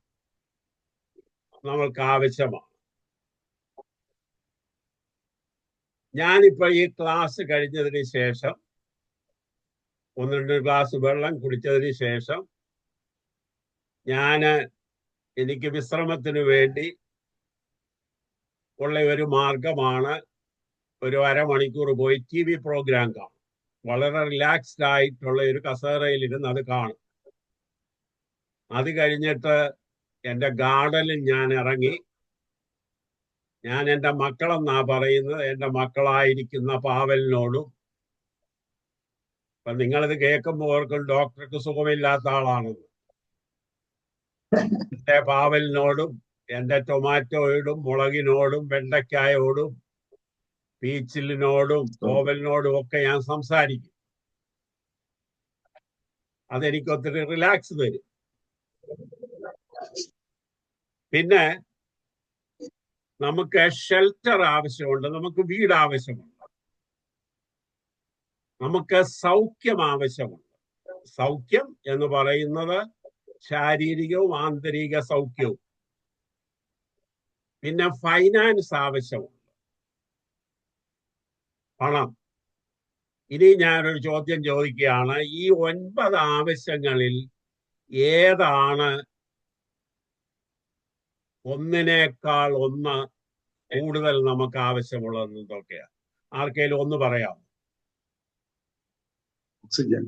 നമ്മൾക്ക് ആവശ്യമാണ്. ഞാനിപ്പോ ഈ ക്ലാസ് കഴിഞ്ഞതിന് ശേഷം 1-2 ഗ്ലാസ് വെള്ളം കുടിച്ചതിന് ശേഷം എനിക്ക് വിശ്രമത്തിന് വേണ്ടി ഉള്ള ഒരു മാർഗമാണ് ഒരു അരമണിക്കൂർ പോയി TV പ്രോഗ്രാം കാണും. വളരെ റിലാക്സ്ഡ് ആയിട്ടുള്ള ഒരു കസേരയിലിരുന്ന് അത് കാണും. അത് കഴിഞ്ഞിട്ട് എൻ്റെ ഗാർഡനിൽ ഞാൻ ഇറങ്ങി, ഞാൻ എൻ്റെ മക്കളെന്നാ പറയുന്നത്, എൻ്റെ മക്കളായിരിക്കുന്ന പാവലിനോടും, അപ്പൊ നിങ്ങളിത് കേൾക്കുമ്പോൾ ഓർക്കും ഡോക്ടർക്ക് സുഖമില്ലാത്ത ആളാണെന്ന്. എൻ്റെ പാവലിനോടും, എൻ്റെ ടൊമാറ്റോയോടും, മുളകിനോടും, വെണ്ടയ്ക്കായോടും, പീച്ചിലിനോടും, കോവലിനോടും ഒക്കെ ഞാൻ സംസാരിക്കും. അതെനിക്ക് ഒത്തിരി റിലാക്സ് തരും. പിന്നെ നമുക്ക് ഷെൽട്ടർ ആവശ്യമുണ്ട്, നമുക്ക് വീട് ആവശ്യമുണ്ട്, നമുക്ക് സൗഖ്യം ആവശ്യമുണ്ട്. സൗഖ്യം എന്ന് പറയുന്നത് ശാരീരികവും ആന്തരിക സൗഖ്യവും. പിന്നെ ഫൈനാൻസ് ആവശ്യമുണ്ട്, പണം. ഇനി ഞാനൊരു ചോദ്യം ചോദിക്കുകയാണ്. ഈ 9 ആവശ്യങ്ങളിൽ ഏതാണ് ഒന്നിനേക്കാൾ ഒന്ന് കൂടുതൽ നമുക്ക് ആവശ്യമുള്ളതെന്ന് എന്തൊക്കെയാ? ആർക്കെങ്കിലും ഒന്ന് പറയാം? ഓക്സിജൻ.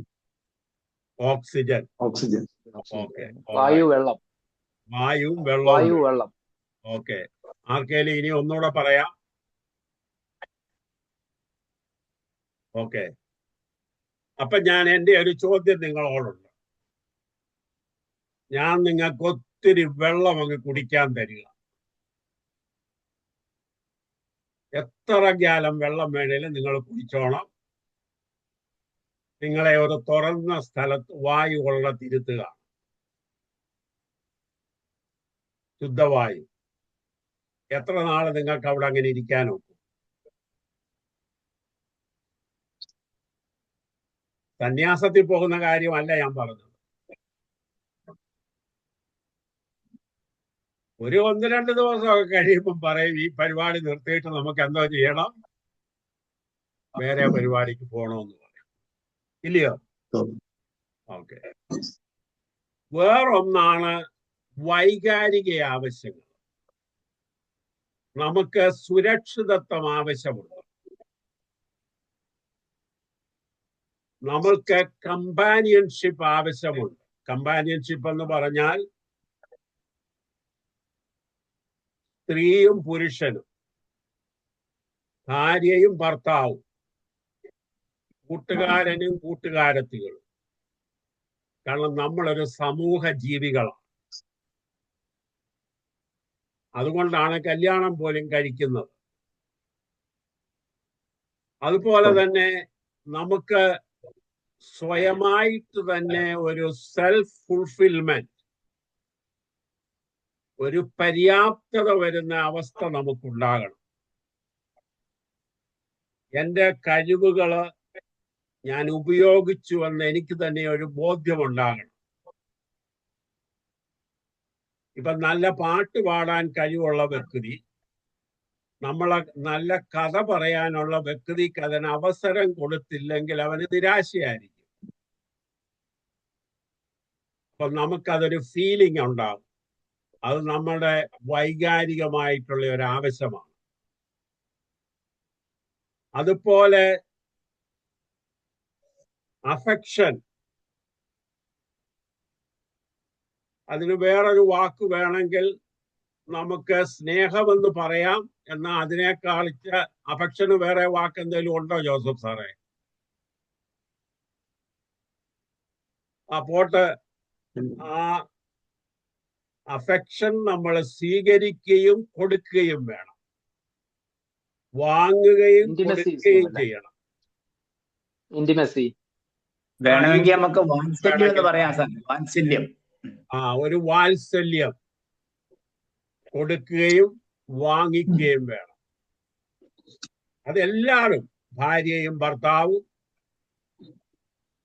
ഓക്സിജൻ. ഓക്സിജൻ. ഓക്കെ. വായു, വെള്ളം. വായുവും വായു, വെള്ളവും. വെള്ളം. ഓക്കെ. ആർക്കേലും ഇനി ഒന്നുകൂടെ പറയാം? ഓക്കെ. അപ്പൊ ഞാൻ എൻ്റെ ഒരു ചോദ്യം നിങ്ങളോടുണ്ട്. ഞാൻ നിങ്ങൾക്ക് ഒത്തിരി വെള്ളം അങ്ങ് കുടിക്കാൻ തരിക. എത്ര ഗ്യാലം വെള്ളം വേണേലും നിങ്ങൾ കുടിച്ചോണം. നിങ്ങളെ ഒരു തുറന്ന സ്ഥലത്ത് വായു കൊള്ളത്തിരുത്തുക, ശുദ്ധവായു. എത്ര നാള് നിങ്ങൾക്ക് അവിടെ അങ്ങനെ ഇരിക്കാൻ ഒക്കും? സന്യാസത്തിൽ പോകുന്ന കാര്യമല്ല ഞാൻ പറഞ്ഞത്. ഒരു 1-2 ദിവസമൊക്കെ കഴിയുമ്പം പറയും ഈ പരിപാടി നിർത്തിയിട്ട് നമുക്ക് എന്തോ ചെയ്യണം, വേറെ പരിപാടിക്ക് പോകണമെന്ന് പറയും. ഇല്ലയോ? ഓക്കെ. വേറൊന്നാണ് വൈകാരിക ആവശ്യങ്ങൾ. നമുക്ക് സുരക്ഷിതത്വം ആവശ്യമുണ്ട്. നമ്മൾക്ക് കമ്പാനിയൻഷിപ്പ് ആവശ്യമുണ്ട്. കമ്പാനിയൻഷിപ്പ് എന്ന് പറഞ്ഞാൽ സ്ത്രീയും പുരുഷനും, ഭാര്യയും ഭർത്താവും, കൂട്ടുകാരനും കൂട്ടുകാരത്തികളും. കാരണം നമ്മളൊരു സമൂഹ ജീവികളാണ്. അതുകൊണ്ടാണ് കല്യാണം പോലും കഴിക്കുന്നത്. അതുപോലെ തന്നെ നമുക്ക് സ്വയമായിട്ട് തന്നെ ഒരു സെൽഫ് ഫുൾഫിൽമെന്റ്, ഒരു പര്യാപ്തത വരുന്ന അവസ്ഥ നമുക്കുണ്ടാകണം. എൻ്റെ കഴിവുകള് ഞാൻ ഉപയോഗിച്ചു എന്ന് എനിക്ക് തന്നെ ഒരു ബോധ്യമുണ്ടാകണം. ഇപ്പൊ നല്ല പാട്ട് പാടാൻ കഴിവുള്ള വ്യക്തി, നമ്മളെ നല്ല കഥ പറയാനുള്ള വ്യക്തിക്ക് അതിന് അവസരം കൊടുത്തില്ലെങ്കിൽ അവന് നിരാശയായിരിക്കും. അപ്പൊ നമുക്കതൊരു ഫീലിംഗ് ഉണ്ടാകും. അത് നമ്മുടെ വൈകാരികമായിട്ടുള്ള ഒരു ആവശ്യമാണ്. അതുപോലെ അഫെക്ഷൻ, അതിന് വേറൊരു വാക്ക് വേണമെങ്കിൽ നമുക്ക് സ്നേഹമെന്ന് പറയാം. എന്നാൽ അതിനേക്കാൾ അഫെക്ഷന് വേറെ വാക്ക് എന്തെങ്കിലും ഉണ്ടോ ജോസഫ് സാറേ? ആ പോട്ട്. ആ അഫെക്ഷൻ നമ്മൾ സ്വീകരിക്കുകയും കൊടുക്കുകയും വേണം, വാങ്ങുകയും കൊടുക്കുകയും ചെയ്യണം. ഇന്റിമസി വേണമെങ്കിൽ നമുക്ക് വാത്സല്യം എന്ന് പറയാം സാർ. വാത്സല്യം. ഒരു വാത്സല്യം കൊടുക്കുകയും വാങ്ങിക്കുകയും വേണം. അതെല്ലാവരും, ഭാര്യയും ഭർത്താവും.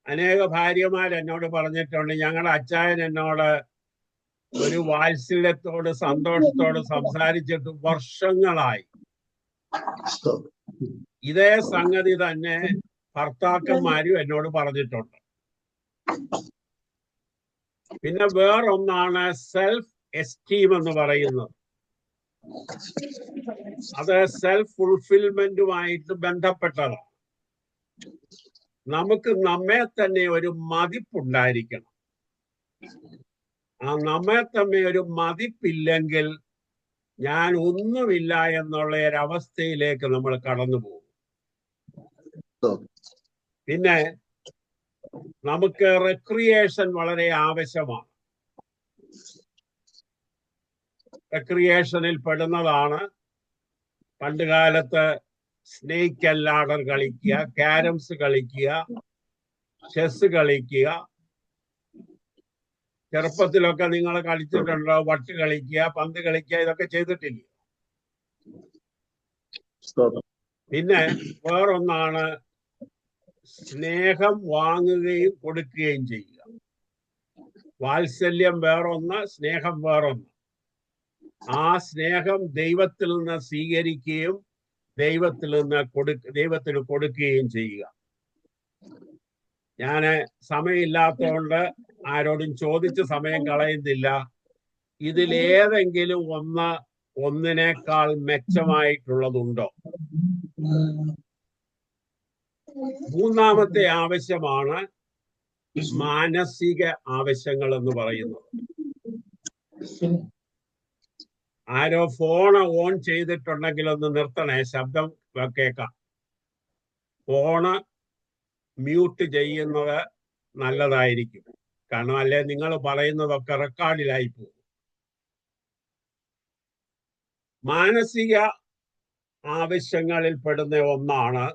അനേക ഭാര്യമാർ എന്നോട് പറഞ്ഞിട്ടുണ്ട്, ഞങ്ങളുടെ അച്ചായൻ എന്നോട് ഒരു വാത്സല്യത്തോട് സന്തോഷത്തോട് സംസാരിച്ചിട്ട് വർഷങ്ങളായി. ഇതേ സംഗതി തന്നെ ഭർത്താക്കന്മാരും എന്നോട് പറഞ്ഞിട്ടുണ്ട്. പിന്നെ വേറൊന്നാണ് സെൽഫ് എസ്റ്റീം എന്ന് പറയുന്നത്. അത് സെൽഫ് ഫുൾഫിൽമെന്റുമായിട്ട് ബന്ധപ്പെട്ടതാണ്. നമുക്ക് നമ്മെ തന്നെ ഒരു മതിപ്പുണ്ടായിരിക്കണം. ആ നമ്മെ തന്നെ ഒരു മതിപ്പില്ലെങ്കിൽ ഞാൻ ഒന്നുമില്ല എന്നുള്ള ഒരവസ്ഥയിലേക്ക് നമ്മൾ കടന്നു പോകും. പിന്നെ നമുക്ക് റിക്രിയേഷൻ വളരെ ആവശ്യമാണ്. റിക്രിയേഷനിൽ പെടുന്നതാണ് പണ്ടുകാലത്ത് സ്നേക്ക് ആൻഡ് ലാഡർ കളിക്കുക, ക്യാരംസ് കളിക്കുക, ചെസ് കളിക്കുക. ചെറുപ്പത്തിലൊക്കെ നിങ്ങൾ കളിച്ചിട്ടുണ്ടോ? വട്ട് കളിക്കുക, പന്ത് കളിക്കുക, ഇതൊക്കെ ചെയ്തിട്ടില്ല. പിന്നെ വേറൊന്നാണ് സ്നേഹം വാങ്ങുകയും കൊടുക്കുകയും ചെയ്യുക. വാത്സല്യം വേറൊന്ന്, സ്നേഹം വേറൊന്ന്. ആ സ്നേഹം ദൈവത്തിൽ നിന്ന് സ്വീകരിക്കുകയും ദൈവത്തിന് കൊടുക്കുകയും ചെയ്യുക. ഞാന് സമയമില്ലാത്തതുകൊണ്ട് ആരോടും ചോദിച്ച് സമയം കളയുന്നില്ല. ഇതിലേതെങ്കിലും ഒന്നിനേക്കാൾ മെച്ചമായിട്ടുള്ളതുണ്ടോ? മൂന്നാമത്തെ ആവശ്യമാണ് മാനസിക ആവശ്യങ്ങൾ എന്ന് പറയുന്നത്. ആരോ ഫോൺ ഓൺ ചെയ്തിട്ടുണ്ടെങ്കിൽ ഒന്ന് നിർത്തണേ, ശബ്ദം കേൾക്കാം. ഫോണ് മ്യൂട്ട് ചെയ്യുന്നത് നല്ലതായിരിക്കും, കാരണം അല്ലെ നിങ്ങൾ പറയുന്നതൊക്കെ റെക്കോർഡിലായി പോകും. മാനസിക ആവശ്യങ്ങളിൽ പെടുന്ന ഒന്നാണ്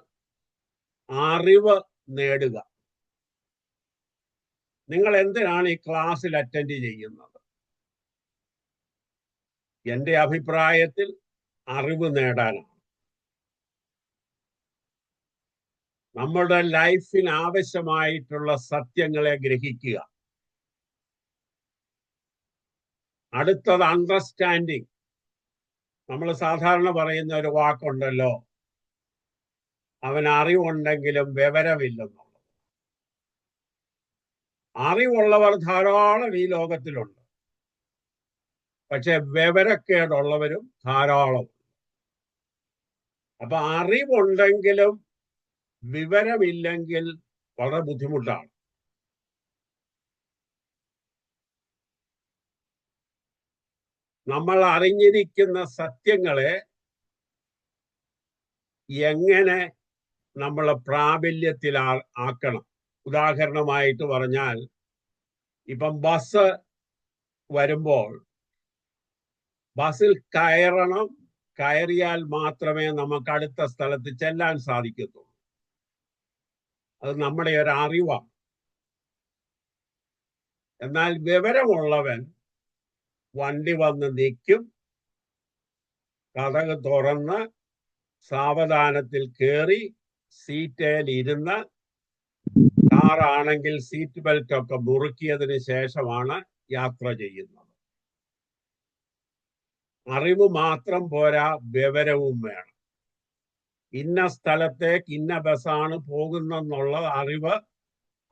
അറിവ് നേടുക. നിങ്ങൾ എന്തിനാണ് ഈ ക്ലാസ്സിൽ അറ്റൻഡ് ചെയ്യുന്നത്? എൻ്റെ അഭിപ്രായത്തിൽ അറിവ് നേടാനാണ്. നമ്മുടെ ലൈഫിന് ആവശ്യമായിട്ടുള്ള സത്യങ്ങളെ ഗ്രഹിക്കുക. അടുത്തത് അണ്ടർസ്റ്റാൻഡിങ്. നമ്മൾ സാധാരണ പറയുന്ന ഒരു വാക്കുണ്ടല്ലോ, അവൻ അറിവുണ്ടെങ്കിലും വിവരമില്ലെന്നുള്ളത്. അറിവുള്ളവർ ധാരാളം ഈ ലോകത്തിലുണ്ട്, പക്ഷെ വിവരക്കേടുള്ളവരും ധാരാളം. അപ്പൊ അറിവുണ്ടെങ്കിലും വിവരമില്ലെങ്കിൽ വളരെ ബുദ്ധിമുട്ടാണ്. നമ്മൾ അറിഞ്ഞിരിക്കുന്ന സത്യങ്ങളെ എങ്ങനെ നമ്മൾ പ്രാബല്യത്തിൽ ആക്കണം. ഉദാഹരണമായിട്ട് പറഞ്ഞാൽ, ഇപ്പം ബസ് വരുമ്പോൾ ബസ്സിൽ കയറണം, കയറിയാൽ മാത്രമേ നമുക്ക് അടുത്ത സ്ഥലത്ത് ചെല്ലാൻ സാധിക്കത്തുള്ളൂ. അത് നമ്മുടെ ഒരു അറിവാണ്. എന്നാൽ വിവരമുള്ളവൻ വണ്ടി വന്ന് നിൽക്കും, കതക് തുറന്ന് സാവധാനത്തിൽ കയറി സീറ്റേൽ ഇരുന്ന്, കാറാണെങ്കിൽ സീറ്റ് ബെൽറ്റ് ഒക്കെ മുറുക്കിയതിന് ശേഷമാണ് യാത്ര ചെയ്യുന്നത്. അറിവ് മാത്രം പോരാ, വിവരവും വേണം. ഇന്ന സ്ഥലത്തേക്ക് ഇന്ന ബസ്സാണ് പോകുന്നെന്നുള്ള അറിവ്,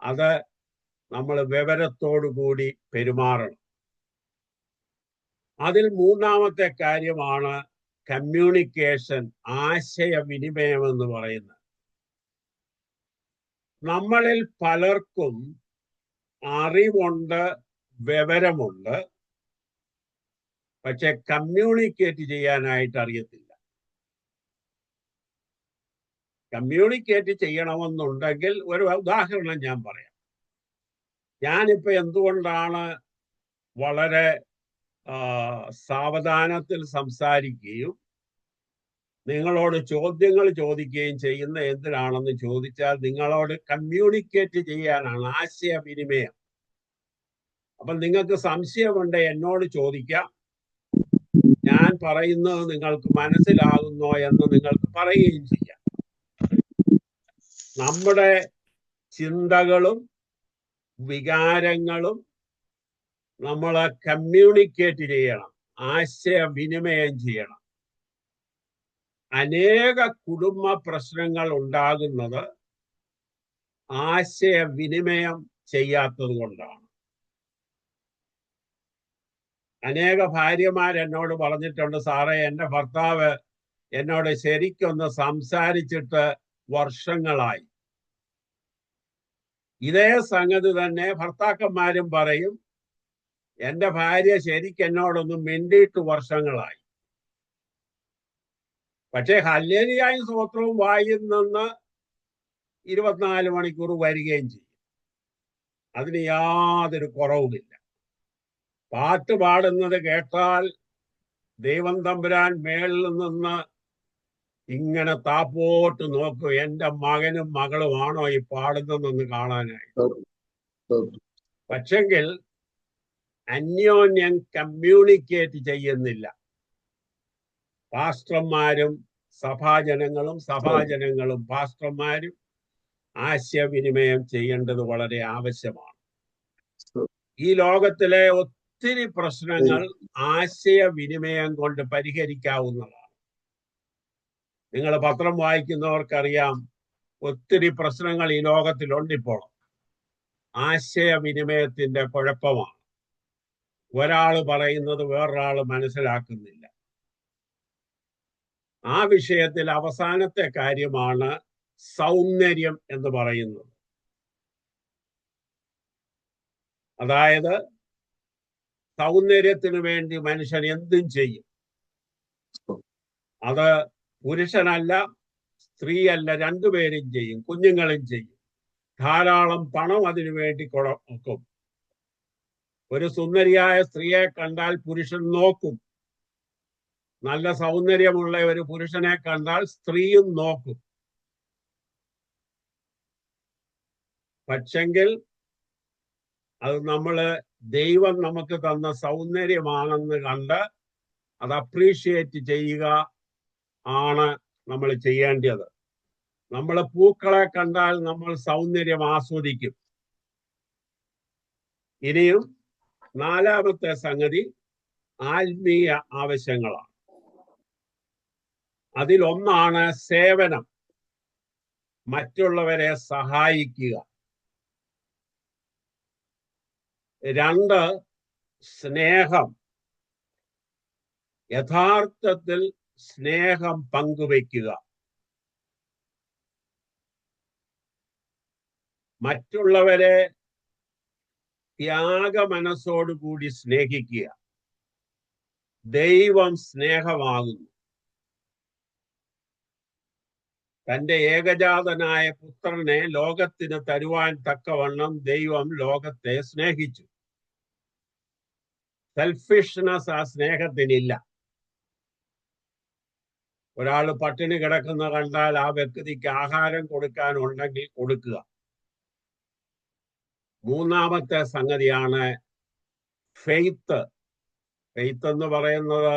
അത് നമ്മൾ വിവരത്തോടു കൂടി പെരുമാറണം. അതിൽ മൂന്നാമത്തെ കാര്യമാണ് കമ്മ്യൂണിക്കേഷൻ, ആശയവിനിമയം എന്ന് പറയുന്നത്. നമ്മളിൽ പലർക്കും അറിവുണ്ട്, വിവരമുണ്ട്, പക്ഷെ കമ്മ്യൂണിക്കേറ്റ് ചെയ്യാനായിട്ട് അറിയത്തില്ല. കമ്മ്യൂണിക്കേറ്റ് ചെയ്യണമെന്നുണ്ടെങ്കിൽ ഒരു ഉദാഹരണം ഞാൻ പറയാം. ഞാനിപ്പോ എന്തുകൊണ്ടാണ് വളരെ സാവധാനത്തിൽ സംസാരിക്കുകയും നിങ്ങളോട് ചോദ്യങ്ങൾ ചോദിക്കുകയും ചെയ്യുന്ന എന്തിനാണെന്ന് ചോദിച്ചാൽ, നിങ്ങളോട് കമ്മ്യൂണിക്കേറ്റ് ചെയ്യാനാണ്, ആശയവിനിമയം. അപ്പൊ നിങ്ങൾക്ക് സംശയമുണ്ട്, എന്നോട് ചോദിക്കാം. ഞാൻ പറയുന്നത് നിങ്ങൾക്ക് മനസ്സിലാകുന്നോ എന്ന് നിങ്ങൾക്ക് പറയുകയും ചെയ്യാം. നമ്മുടെ ചിന്തകളും വികാരങ്ങളും നമ്മൾ കമ്മ്യൂണിക്കേറ്റ് ചെയ്യണം, ആശയവിനിമയം ചെയ്യണം. അനേക കുടുംബ പ്രശ്നങ്ങൾ ഉണ്ടാകുന്നത് ആശയവിനിമയം ചെയ്യാത്തത് കൊണ്ടാണ്. അനേക ഭാര്യമാർ എന്നോട് പറഞ്ഞിട്ടുണ്ട്, സാറേ, എൻ്റെ ഭർത്താവ് എന്നോട് ശരിക്കൊന്ന് സംസാരിച്ചിട്ട് വർഷങ്ങളായി. ഇതേ സംഗതി തന്നെ ഭർത്താക്കന്മാരും പറയും, എൻ്റെ ഭാര്യ ശരിക്കും എന്നോടൊന്നും മിണ്ടിയിട്ട് വർഷങ്ങളായി. പക്ഷേ ഹല്ലേലൂയായും സ്തോത്രവും വായിൽ നിന്ന് 24 മണിക്കൂർ വരികയും ചെയ്യും. അതിന് യാതൊരു കുറവുമില്ല. പാട്ട് പാടുന്നത് കേട്ടാൽ ദൈവം തമ്പുരാൻ മേളിൽ നിന്ന് ഇങ്ങനെ താപ്പോട്ട് നോക്കും, എൻ്റെ മകനും മകളുമാണോ ഈ പാടുന്നതെന്ന് കാണാനായിട്ട്. പക്ഷെങ്കിൽ അന്യോന്യം കമ്മ്യൂണിക്കേറ്റ് ചെയ്യുന്നില്ല. പാസ്റ്റർമാരും സഭാജനങ്ങളും പാസ്റ്റർമാരും ആശയവിനിമയം ചെയ്യേണ്ടത് വളരെ ആവശ്യമാണ്. ഈ ലോകത്തിലെ ഒത്തിരി പ്രശ്നങ്ങൾ ആശയവിനിമയം കൊണ്ട് പരിഹരിക്കാവുന്നതാണ്. നിങ്ങൾ പത്രം വായിക്കുന്നവർക്കറിയാം, ഒത്തിരി പ്രശ്നങ്ങൾ ഈ ലോകത്തിലുണ്ട്. ഇപ്പോൾ ആശയവിനിമയത്തിന്റെ കുഴപ്പമാണ്. ഒരാൾ പറയുന്നത് വേറൊരാൾ മനസ്സിലാക്കുന്നില്ല. ആ വിഷയത്തിൽ അവസാനത്തെ കാര്യമാണ് സൗന്ദര്യം എന്ന് പറയുന്നത്. അതായത് സൗന്ദര്യത്തിന് വേണ്ടി മനുഷ്യൻ എന്തും ചെയ്യും. അത് പുരുഷനല്ല സ്ത്രീയല്ല, രണ്ടുപേരും ചെയ്യും, കുഞ്ഞുങ്ങളും ചെയ്യും. ധാരാളം പണം അതിനു വേണ്ടി കൊടുക്കും. ഒരു സുന്ദരിയായ സ്ത്രീയെ കണ്ടാൽ പുരുഷൻ നോക്കും. നല്ല സൗന്ദര്യമുള്ള ഒരു പുരുഷനെ കണ്ടാൽ സ്ത്രീയും നോക്കും. പക്ഷെങ്കിൽ അത് ദൈവം നമുക്ക് തന്ന സൗന്ദര്യമാണെന്ന് കണ്ട് അത് അപ്രീഷിയേറ്റ് ചെയ്യുക ആണ് നമ്മൾ ചെയ്യേണ്ടത്. നമ്മൾ പൂക്കളെ കണ്ടാൽ നമ്മൾ സൗന്ദര്യം ആസ്വദിക്കും. ഇനിയും നാലാമത്തെ സംഗതി ആത്മീയ ആവശ്യങ്ങളാണ്. അതിലൊന്നാണ് സേവനം, മറ്റുള്ളവരെ സഹായിക്കുക. 2 സ്നേഹം, യഥാർത്ഥത്തിൽ സ്നേഹം പങ്കുവയ്ക്കുക. മറ്റുള്ളവരെ ത്യാഗമനസ്സോടുകൂടി സ്നേഹിക്കുക. ദൈവം സ്നേഹമാകുന്നു. തന്റെ ഏകജാതനായ പുത്രനെ ലോകത്തിന് തരുവാൻ തക്കവണ്ണം ദൈവം ലോകത്തെ സ്നേഹിച്ചു. സെൽഫിഷ്നെസ് ആ സ്നേഹത്തിനില്ല. ഒരാൾ പട്ടിണി കിടക്കുന്ന കണ്ടാൽ ആ വ്യക്തിക്ക് ആഹാരം കൊടുക്കാനുണ്ടെങ്കിൽ കൊടുക്കുക. 3-ാമത്തെ സംഗതിയാണ് ഫെയ്ത്ത്. ഫെയ്ത്ത് എന്ന് പറയുന്നത്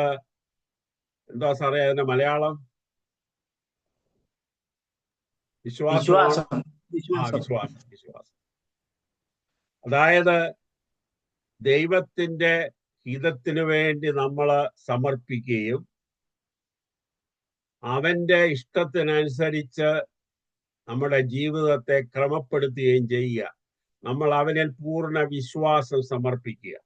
എന്താ സാറേ അതിന്റെ മലയാളം? വിശ്വാസം. അതായത് ദൈവത്തിന്റെ ഹിതത്തിന് വേണ്ടി നമ്മൾ സമർപ്പിക്കുകയും അവന്റെ ഇഷ്ടത്തിനനുസരിച്ച് നമ്മുടെ ജീവിതത്തെ ക്രമപ്പെടുത്തുകയും ചെയ്യുക. നമ്മൾ അവനിൽ പൂർണ്ണ വിശ്വാസം സമർപ്പിക്കുക.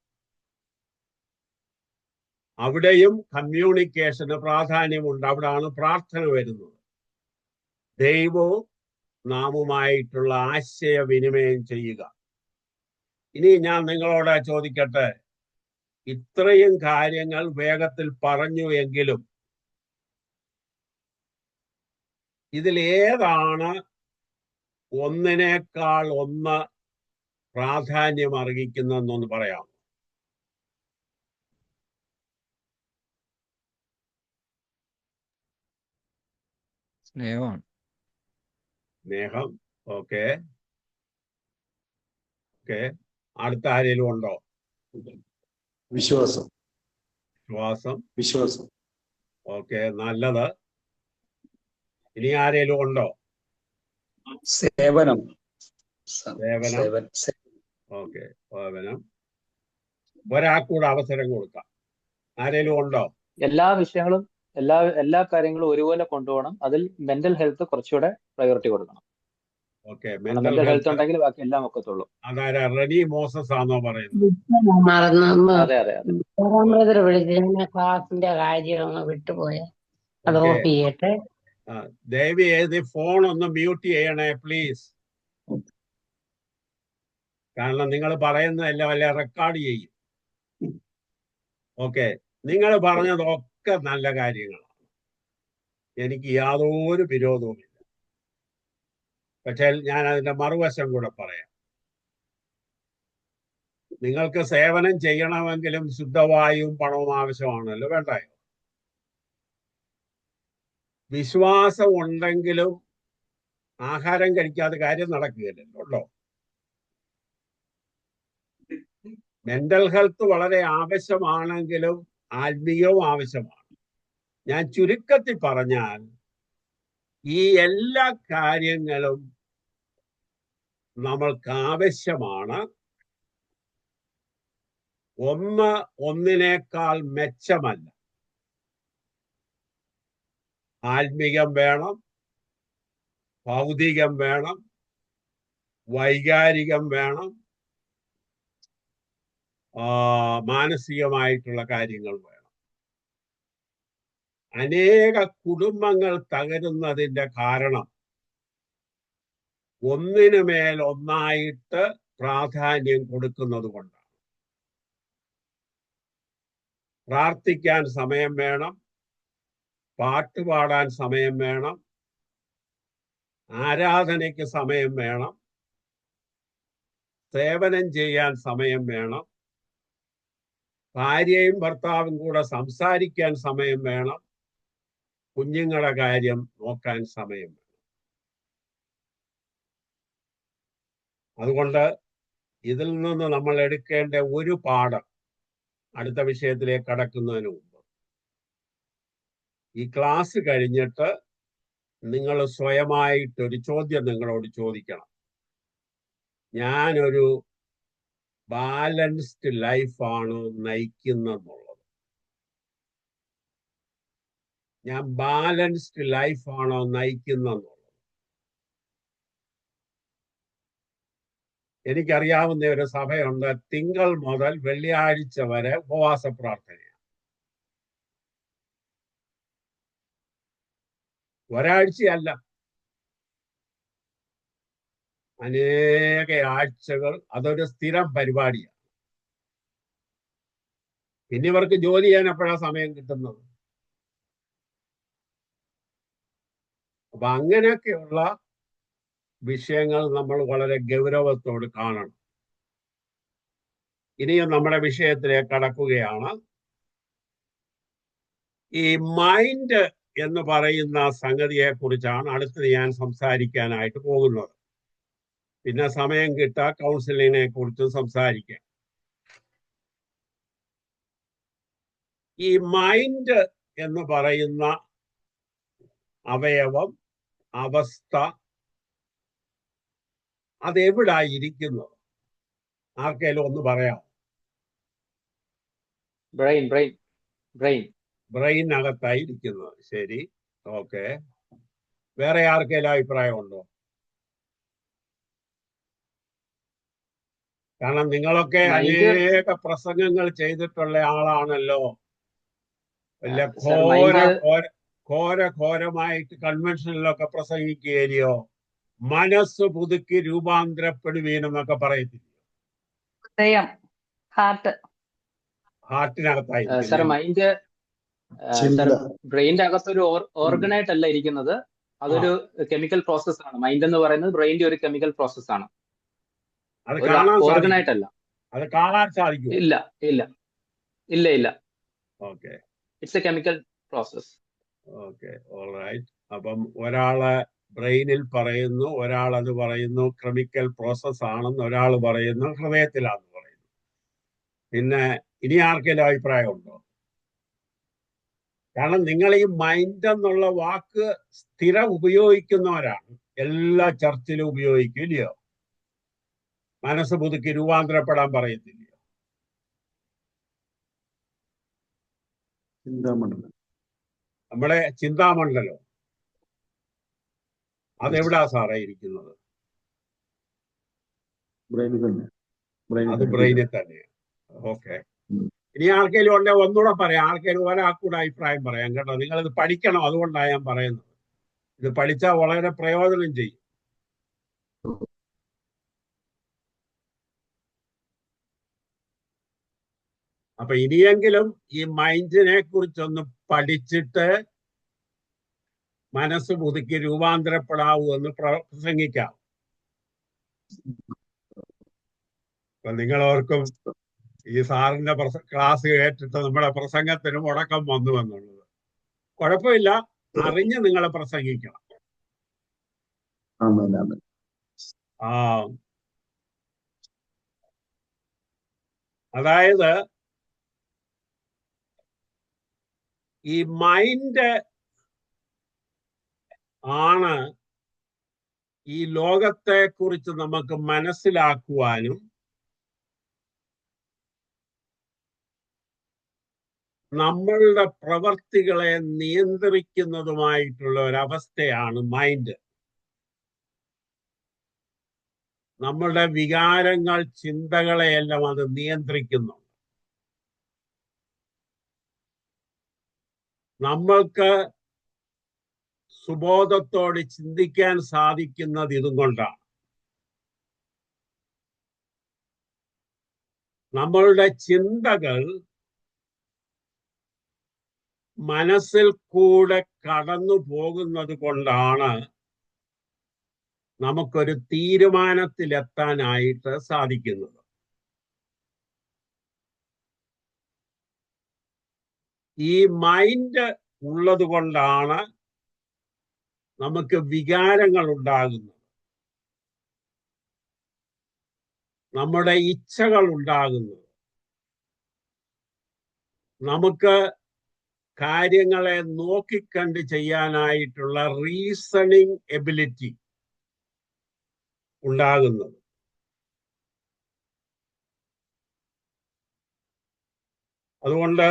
അവിടെയും കമ്മ്യൂണിക്കേഷന് പ്രാധാന്യമുണ്ട്. അവിടാണ് പ്രാർത്ഥന വരുന്നത്. ദൈവവും നാമുമായിട്ടുള്ള ആശയവിനിമയം ചെയ്യുക. ഇനി ഞാൻ നിങ്ങളോട് ചോദിക്കട്ടെ, ഇത്രയും കാര്യങ്ങൾ വേഗത്തിൽ പറഞ്ഞു എങ്കിലും ഇതിലേതാണ് ഒന്നിനേക്കാൾ ഒന്ന് പ്രാധാന്യം അർഹിക്കുന്നതെന്നൊന്ന് പറയാം. സ്നേഹമാണ്. സ്നേഹം. ഓക്കെ. അടുത്ത ആരെങ്കിലും ഉണ്ടോ? വിശ്വാസം. ഓക്കെ, നല്ലത്. ഇനി ആരെങ്കിലും ഉണ്ടോ? സേവനം. ഓക്കെ, സേവനം. ഒരാൾക്കൂടെ അവസരം കൊടുക്കാം. ആരെങ്കിലും ഉണ്ടോ? എല്ലാ വിഷയങ്ങളും എല്ലാ കാര്യങ്ങളും ഒരുപോലെ കൊണ്ടുപോകണം. അതിൽ മെന്റൽ ഹെൽത്ത് കുറച്ചുകൂടെ പ്രയോറിറ്റി കൊടുക്കണം. ഓക്കെ, മെന്റൽ ഹെൽത്ത് ഉണ്ടെങ്കിൽ ബാക്കി എല്ലാം ഒക്കത്തുള്ളൂ. അതാരാ? റെനി മോസസ് ആണോ പറയുന്നത്? അതെ. ക്ലാസിന്റെ കാര്യം വിട്ടുപോയ അത് ഓഫ് ചെയ്യട്ടെ. ദയവ് ചെയ്ത് ഫോൺ ഒന്ന് മ്യൂട്ട് ചെയ്യണേ പ്ലീസ്. കാരണം നിങ്ങൾ പറയുന്നതെല്ലാം വല്ല റെക്കോർഡ് ചെയ്യും. ഓക്കെ, നിങ്ങൾ പറഞ്ഞതൊക്കെ നല്ല കാര്യങ്ങളാണ്. എനിക്ക് യാതൊരു വിരോധവുമില്ല. പക്ഷേ ഞാൻ അതിന്റെ മറുവശം കൂടെ പറയാം. നിങ്ങൾക്ക് സേവനം ചെയ്യണമെങ്കിലും ശുദ്ധവായുവും പണവും ആവശ്യമാണല്ലോ, വേണ്ടായോ? വിശ്വാസം ഉണ്ടെങ്കിലും ആഹാരം കഴിക്കാതെ കാര്യം നടക്കുകയല്ലോ. മെന്റൽ ഹെൽത്ത് വളരെ ആവശ്യമാണെങ്കിലും ആത്മീയവും ആവശ്യമാണ്. ഞാൻ ചുരുക്കത്തിൽ പറഞ്ഞാൽ ഈ എല്ലാ കാര്യങ്ങളും നമ്മൾക്ക് ആവശ്യമാണ്. ഒന്നിനേക്കാൾ മെച്ചമല്ല. ആത്മീകം വേണം, ഭൗതികം വേണം, വൈകാരികം വേണം, മാനസികമായിട്ടുള്ള കാര്യങ്ങൾ വേണം. അനേക കുടുംബങ്ങൾ തകരുന്നതിന്റെ കാരണം ഒന്നിനുമേൽ ഒന്നായിട്ട് പ്രാധാന്യം കൊടുക്കുന്നത് കൊണ്ടാണ്. പ്രാർത്ഥിക്കാൻ സമയം വേണം, പാട്ട് പാടാൻ സമയം വേണം, ആരാധനയ്ക്ക് സമയം വേണം, സേവനം ചെയ്യാൻ സമയം വേണം, ഭാര്യയും ഭർത്താവും കൂടെ സംസാരിക്കാൻ സമയം വേണം, കുഞ്ഞുങ്ങളുടെ കാര്യം നോക്കാൻ സമയം വേണം. അതുകൊണ്ട് ഇതിൽ നിന്ന് നമ്മൾ എടുക്കേണ്ട ഒരു പാഠം, അടുത്ത വിഷയത്തിലേക്ക് കടക്കുന്നതിന് മുമ്പ്, ഈ ക്ലാസ് കഴിഞ്ഞിട്ട് നിങ്ങൾ സ്വയമായിട്ടൊരു ചോദ്യം നിങ്ങളോട് ചോദിക്കണം. ഞാനൊരു ബാലൻസ്ഡ് ലൈഫാണ് നയിക്കുന്നെന്നുള്ളത്. ഞാൻ ബാലൻസ്ഡ് ലൈഫാണോ നയിക്കുന്നെന്നുള്ളത്. എനിക്കറിയാവുന്ന ഒരു സഭയുണ്ട്, തിങ്കൾ മുതൽ വെള്ളിയാഴ്ച വരെ ഉപവാസ പ്രാർത്ഥനയാണ്. ഒരാഴ്ചയല്ല, അനേക ആഴ്ചകൾ. അതൊരു സ്ഥിരം പരിപാടിയാണ്. പിന്നെ ഇവർക്ക് ജോലി ചെയ്യാൻ എപ്പോഴാണ് സമയം കിട്ടുന്നത്? അപ്പൊ അങ്ങനെയൊക്കെയുള്ള വിഷയങ്ങൾ നമ്മൾ വളരെ ഗൗരവത്തോട് കാണണം. ഇനിയും നമ്മുടെ വിഷയത്തിലേക്ക് കടക്കുകയാണ്. ഈ മൈൻഡ് എന്ന് പറയുന്ന സംഗതിയെ കുറിച്ചാണ് അടുത്ത് ഞാൻ സംസാരിക്കാനായിട്ട് പോകുന്നത്. പിന്നെ സമയം കിട്ടാ കൗൺസിലിങ്ങിനെ കുറിച്ച് സംസാരിക്കാം. ഈ മൈൻഡ് എന്ന് പറയുന്ന അവയവം, അവസ്ഥ, അതെവിടായിരിക്കുന്നത്? ആർക്കേലും ഒന്ന് പറയാം. ബ്രെയിനകത്തായിരിക്കുന്നത്. ശരി, ഓക്കെ. വേറെ ആർക്കേലും അഭിപ്രായമുണ്ടോ? കാരണം നിങ്ങളൊക്കെ അനേക പ്രസംഗങ്ങൾ ചെയ്തിട്ടുള്ള ആളാണല്ലോ. വല്ല ഘോരമായിട്ട് കൺവെൻഷനിലൊക്കെ പ്രസംഗിക്കുകയോ മനസ്സ് പുതുക്കി രൂപാന്തരപ്പെടുവീനെന്നൊക്കെ പറയത്തില്ല. ഹാർട്ടിനകത്തായി ബ്രെയിനിന്റെ അകത്തൊരു ഓർഗനായിട്ടല്ല ഇരിക്കുന്നത്. അതൊരു കെമിക്കൽ പ്രോസസ് ആണ്. മൈൻഡ് എന്ന് പറയുന്നത് ബ്രെയിനിന്റെ ഒരു കെമിക്കൽ പ്രോസസ് ആണ്. ഓർഗനായിട്ടല്ല. അത് കാണാൻ സാധിക്കും? ഇല്ല. Okay, it's a chemical process. Okay, alright. അപ്പം ഒരാള് ബ്രെയിനിൽ പറയുന്നു, ഒരാൾ അത് പറയുന്നു കെമിക്കൽ പ്രോസസ് ആണെന്ന്, ഒരാൾ പറയുന്നു ഹൃദയത്തിലാണെന്ന് പറയുന്നു. പിന്നെ ഇനി ആർക്കെങ്കിലും അഭിപ്രായമുണ്ടോ? കാരണം നിങ്ങൾ ഈ മൈൻഡ് എന്നുള്ള വാക്ക് സ്ഥിരം ഉപയോഗിക്കുന്നവരാണ്. എല്ലാ ചർച്ചിലും ഉപയോഗിക്കും, ഇല്ലയോ? മനസ്സ് പുതുക്കി രൂപാന്തരപ്പെടാൻ പറയത്തില്ലയോ? നമ്മുടെ ചിന്താമണ്ഡലം അതെവിടാ സാറേ ഇരിക്കുന്നത്? അത് ബ്രെയിനിൽ തന്നെയാണ്. ഓക്കെ. ഇനി ആർക്കെങ്കിലും ഉണ്ടെങ്കിൽ ഒന്നുകൂടെ പറയാം. ആർക്കെങ്കിലും ഒരാൾക്കൂടെ അഭിപ്രായം പറയാം കേട്ടോ. നിങ്ങളിത് പഠിക്കണം, അതുകൊണ്ടാണ് ഞാൻ പറയുന്നത്. ഇത് പഠിച്ചാൽ വളരെ പ്രയോജനം ചെയ്യും. അപ്പൊ ഇനിയെങ്കിലും ഈ മൈൻഡിനെ കുറിച്ചൊന്ന് പഠിച്ചിട്ട് മനസ്സ് പുതുക്കി രൂപാന്തരപ്പെടാവൂ എന്ന് പ്രസംഗിക്കാം. അപ്പൊ നിങ്ങളോർക്കും ഈ സാറിന്റെ ക്ലാസ് കേട്ടിട്ട് നമ്മുടെ പ്രസംഗത്തിന് മുടക്കം വന്നു എന്നുള്ളത്. കുഴപ്പമില്ല, അറിഞ്ഞ് നിങ്ങൾ പ്രസംഗിക്കണം. അതായത് ഈ മൈൻഡ് ആണ് ഈ ലോകത്തെ കുറിച്ച് നമുക്ക് മനസ്സിലാക്കുവാനും നമ്മളുടെ പ്രവർത്തികളെ നിയന്ത്രിക്കുന്നതുമായിട്ടുള്ള ഒരവസ്ഥയാണ് മൈൻഡ്. നമ്മളുടെ വികാരങ്ങൾ, ചിന്തകളെയെല്ലാം അത് നിയന്ത്രിക്കുന്നു. നമ്മൾക്ക് സുബോധത്തോടെ ചിന്തിക്കാൻ സാധിക്കുന്നത് ഇതും കൊണ്ടാണ്. നമ്മളുടെ ചിന്തകൾ മനസ്സിൽ കൂടെ കടന്നു പോകുന്നത് കൊണ്ടാണ് നമുക്കൊരു തീരുമാനത്തിലെത്താനായിട്ട് സാധിക്കുന്നത്. ഈ മൈൻഡ് ഉള്ളത് കൊണ്ടാണ് നമുക്ക് വികാരങ്ങൾ ഉണ്ടാകുന്നത്, നമ്മുടെ ഇച്ഛകൾ ഉണ്ടാകുന്നത്, നമുക്ക് കാര്യങ്ങളെ നോക്കിക്കണ്ട് ചെയ്യാനായിട്ടുള്ള റീസണിങ് എബിലിറ്റി ഉണ്ടാകുന്നത്. അതുകൊണ്ട്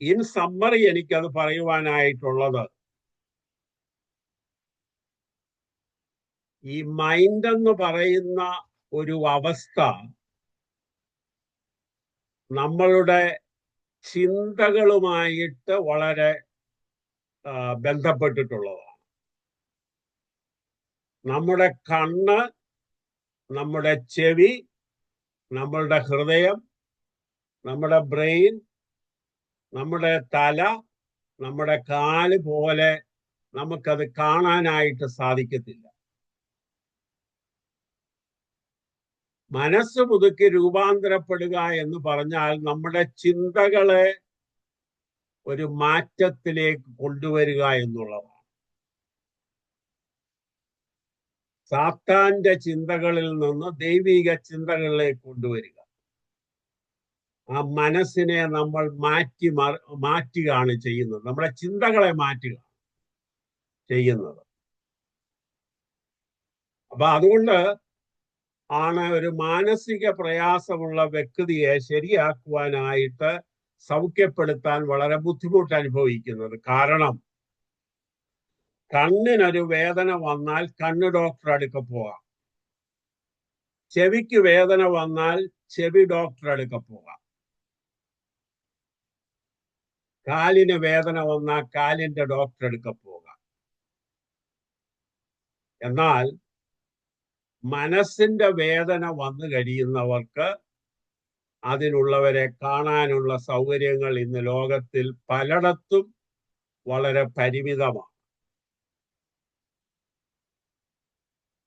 ഇൻ സമ്മറി എനിക്കത് പറയുവാനായിട്ടുള്ളത്, ഈ മൈൻഡ് എന്ന് പറയുന്ന ഒരു അവസ്ഥ നമ്മളുടെ ചിന്തകളുമായിട്ട് വളരെ ബന്ധപ്പെട്ടിട്ടുള്ളതാണ്. നമ്മുടെ കണ്ണ്, നമ്മുടെ ചെവി, നമ്മളുടെ ഹൃദയം, നമ്മുടെ ബ്രെയിൻ, നമ്മുടെ തല, നമ്മുടെ കാല് പോലെ നമുക്കത് കാണാനായിട്ട് സാധിക്കത്തില്ല. മനസ്സ് പുതുക്കി രൂപാന്തരപ്പെടുക എന്ന് പറഞ്ഞാൽ നമ്മുടെ ചിന്തകളെ ഒരു മാറ്റത്തിലേക്ക് കൊണ്ടുവരിക എന്നുള്ളതാണ്. സാത്താന്റെ ചിന്തകളിൽ നിന്ന് ദൈവിക ചിന്തകളിലേക്ക് കൊണ്ടുവരിക. ആ മനസ്സിനെ നമ്മൾ മാറ്റുകയാണ് ചെയ്യുന്നത്, നമ്മുടെ ചിന്തകളെ മാറ്റുക ചെയ്യുന്നത്. അപ്പൊ അതുകൊണ്ട് ആണ് ഒരു മാനസിക പ്രയാസമുള്ള വ്യക്തിയെ ശരിയാക്കുവാനായിട്ട് സൗഖ്യപ്പെടുത്താൻ വളരെ ബുദ്ധിമുട്ട് അനുഭവിക്കുന്നത്. കാരണം കണ്ണിനൊരു വേദന വന്നാൽ കണ്ണ് ഡോക്ടർ അടുക്ക പോകാം, ചെവിക്ക് വേദന വന്നാൽ ചെവി ഡോക്ടർ അടുക്ക പോകാം, കാലിന് വേദന വന്നാൽ കാലിന്റെ ഡോക്ടർ അടുക്ക പോകാം. എന്നാൽ മനസ്സിന്റെ വേദന വന്നു കഴിയുന്നവർക്ക് അതിനുള്ളവരെ കാണാനുള്ള സൗകര്യങ്ങൾ ഇന്ന് ലോകത്തിൽ പലയിടത്തും വളരെ പരിമിതമാണ്.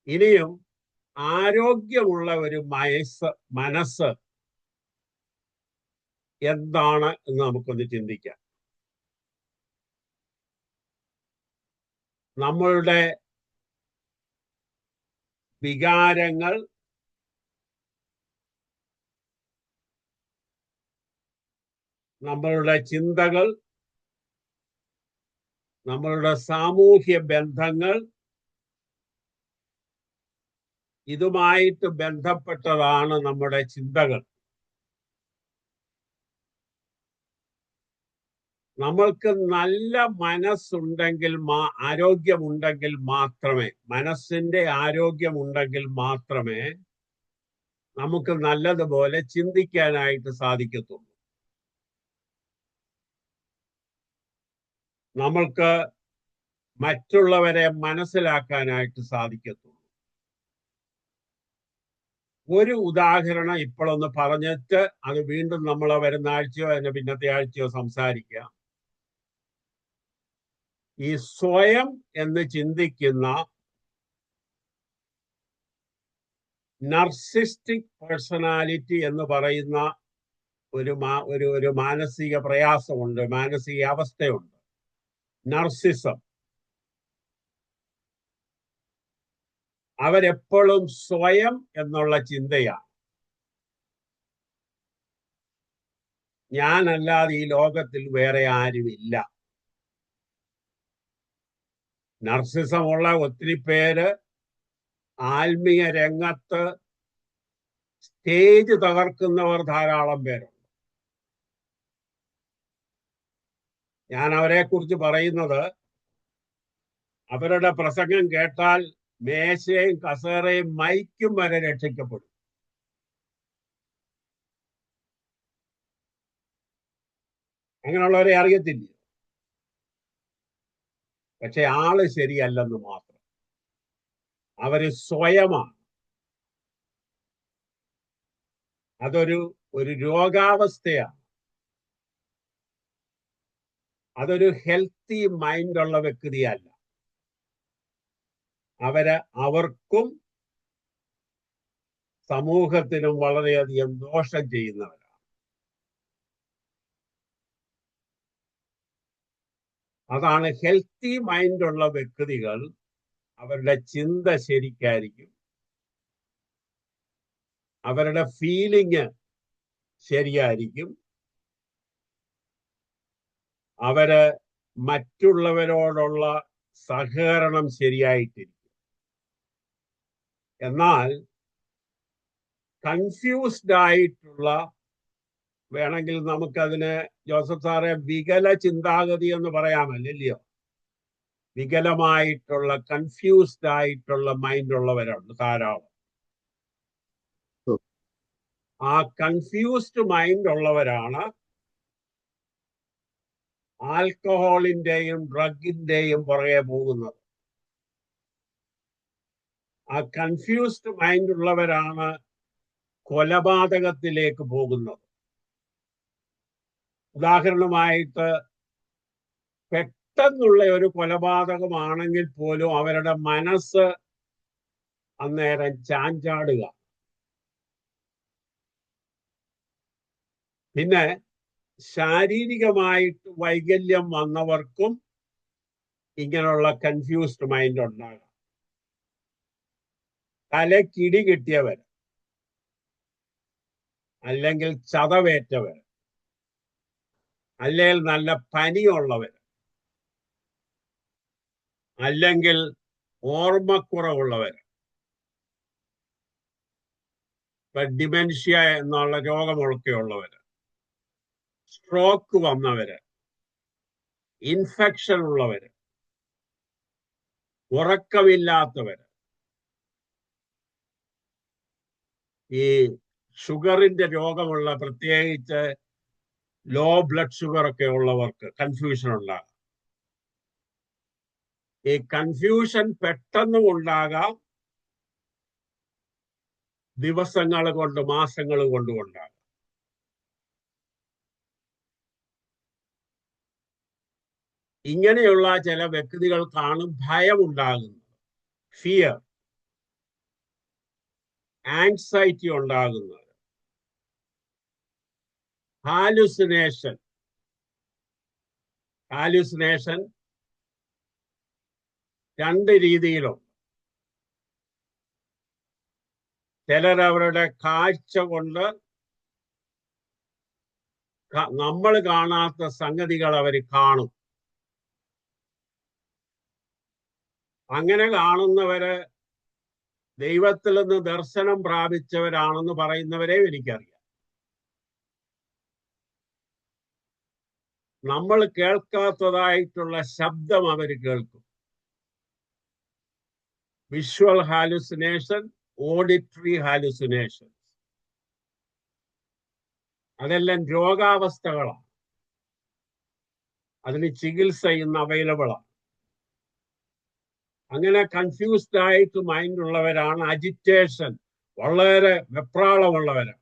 ഇനിയും ആരോഗ്യമുള്ള ഒരു മനസ്സ് എന്താണ് എന്ന് നമുക്കൊന്ന് ചിന്തിക്കാം. നമ്മളുടെ വികാരങ്ങൾ, നമ്മളുടെ ചിന്തകൾ, നമ്മളുടെ സാമൂഹ്യ ബന്ധങ്ങൾ, ഇതുമായിട്ട് ബന്ധപ്പെട്ടതാണ് നമ്മുടെ ചിന്തകൾ. നമ്മൾക്ക് നല്ല മനസ്സുണ്ടെങ്കിൽ, ആരോഗ്യമുണ്ടെങ്കിൽ മാത്രമേ, മനസ്സിന്റെ ആരോഗ്യമുണ്ടെങ്കിൽ മാത്രമേ നമുക്ക് നല്ലതുപോലെ ചിന്തിക്കാനായിട്ട് സാധിക്കത്തുള്ളൂ. നമ്മൾക്ക് മറ്റുള്ളവരെ മനസ്സിലാക്കാനായിട്ട് സാധിക്കത്തുള്ളൂ. ഒരു ഉദാഹരണം ഇപ്പോഴൊന്ന് പറഞ്ഞിട്ട് അത് വീണ്ടും നമ്മൾ വരുന്ന ആഴ്ചയോ അതിന്റെ പിന്നത്തെ ആഴ്ചയോ സംസാരിക്കാം. ഈ സ്വയം എന്ന് ചിന്തിക്കുന്ന നർസിസ്റ്റിക് പേഴ്സണാലിറ്റി എന്ന് പറയുന്ന ഒരു മാനസിക പ്രയാസമുണ്ട്, മാനസിക അവസ്ഥയുണ്ട്, നർസിസം. അവരെപ്പോഴും സ്വയം എന്നുള്ള ചിന്തയാണ്. ഞാനല്ലാതെ ഈ ലോകത്തിൽ വേറെ ആരുമില്ല. നർസിസമുള്ള ഒത്തിരി പേര് ആത്മീയ രംഗത്ത് സ്റ്റേജ് തകർക്കുന്നവർ ധാരാളം പേരുണ്ട്. ഞാൻ അവരെ കുറിച്ച് പറയുന്നത്, അവരുടെ പ്രസംഗം കേട്ടാൽ മേശയും കസേരയും മൈക്കും വരെ രക്ഷിക്കപ്പെടും. അങ്ങനെയുള്ളവരെ അറിയത്തില്ല. പക്ഷെ ആള് ശരിയല്ലെന്ന് മാത്രം. അവര് സ്വയമാണ്. അതൊരു ഒരു രോഗാവസ്ഥയാണ്. അതൊരു ഹെൽത്തി മൈൻഡുള്ള വ്യക്തിയല്ല. അവർക്കും സമൂഹത്തിനും വളരെയധികം ദോഷം ചെയ്യുന്നവരാണ്. അതാണ് ഹെൽത്തി മൈൻഡുള്ള വ്യക്തികൾ. അവരുടെ ചിന്ത ശരിക്കായിരിക്കും, അവരുടെ ഫീലിംഗ് ശരിയായിരിക്കും, അവര് മറ്റുള്ളവരോടുള്ള സഹകരണം ശരിയായിട്ടിരിക്കും. എന്നാൽ കൺഫ്യൂസ്ഡ് ആയിട്ടുള്ള, വേണമെങ്കിൽ നമുക്കതിന് ജോസഫ് സാറെ വികല ചിന്താഗതി എന്ന് പറയാമല്ലോ. വികലമായിട്ടുള്ള, കൺഫ്യൂസ്ഡ് ആയിട്ടുള്ള മൈൻഡ് ഉള്ളവരുണ്ട് ധാരാളം. ആ കൺഫ്യൂസ്ഡ് മൈൻഡ് ഉള്ളവരാണ് ആൽക്കഹോളിന്റെയും ഡ്രഗിന്റെയും പുറകെ പോകുന്നത്. ആ കൺഫ്യൂസ്ഡ് മൈൻഡ് ഉള്ളവരാണ് കൊലപാതകത്തിലേക്ക് പോകുന്നത്. ഉദാഹരണമായിട്ട് പെട്ടെന്നുള്ള ഒരു കൊലപാതകമാണെങ്കിൽ പോലും അവരുടെ മനസ്സ് അന്നേരം ചാഞ്ചാടുക. പിന്നെ ശാരീരികമായിട്ട് വൈകല്യം വന്നവർക്കും ഇങ്ങനെയുള്ള കൺഫ്യൂസ്ഡ് മൈൻഡ് ഉണ്ടാകാം. തലക്കിടി കിട്ടിയവർ, അല്ലെങ്കിൽ ചതവേറ്റവർ, അല്ലെങ്കിൽ നല്ല പനിയുള്ളവർ, അല്ലെങ്കിൽ ഓർമ്മക്കുറവുള്ളവർ, ഇപ്പൊ ഡിമെൻഷ്യ എന്നുള്ള രോഗമൊക്കെ ഉള്ളവര്, സ്ട്രോക്ക് വന്നവര്, ഇൻഫെക്ഷൻ ഉള്ളവര്, ഉറക്കമില്ലാത്തവര്, ഈ ഷുഗറിന്റെ രോഗമുള്ള, പ്രത്യേകിച്ച് ലോ ബ്ലഡ് ഷുഗർ ഒക്കെ ഉള്ളവർക്ക് കൺഫ്യൂഷൻ ഉണ്ടാകാം. ഈ കൺഫ്യൂഷൻ പെട്ടെന്ന് ഉണ്ടാകാം, ദിവസങ്ങൾ കൊണ്ട്, മാസങ്ങൾ കൊണ്ടും ഉണ്ടാകാം. ഇങ്ങനെയുള്ള ചില വ്യക്തികൾക്കാണ് ഭയമുണ്ടാകുന്നത്, ഫിയർ, ആൻസൈറ്റി ഉണ്ടാകുന്നത്. ഹാലുസിനേഷൻ രണ്ട് രീതിയിലുണ്ട്. ചിലരവരുടെ കാഴ്ച കൊണ്ട് നമ്മൾ കാണാത്ത സംഗതികൾ അവർ കാണും. അങ്ങനെ കാണുന്നവര് ദൈവത്തിൽ നിന്ന് ദർശനം പ്രാപിച്ചവരാണെന്ന് പറയുന്നവരെ എനിക്കറിയാം. നമ്മൾ കേൾക്കാത്തതായിട്ടുള്ള ശബ്ദം അവർ കേൾക്കും. വിഷ്വൽ ഹാലുസിനേഷൻ, ഓഡിറ്ററി ഹാലുസിനേഷൻ, അതെല്ലാം രോഗാവസ്ഥകളാണ്. അതിന് ചികിത്സ ഇന്ന് അവൈലബിൾ ആണ്. അങ്ങനെ കൺഫ്യൂസ്ഡ് ആയിട്ട് മൈൻഡ് ഉള്ളവരാണ്, അജിറ്റേഷൻ, വളരെ വെപ്രാളമുള്ളവരാണ്.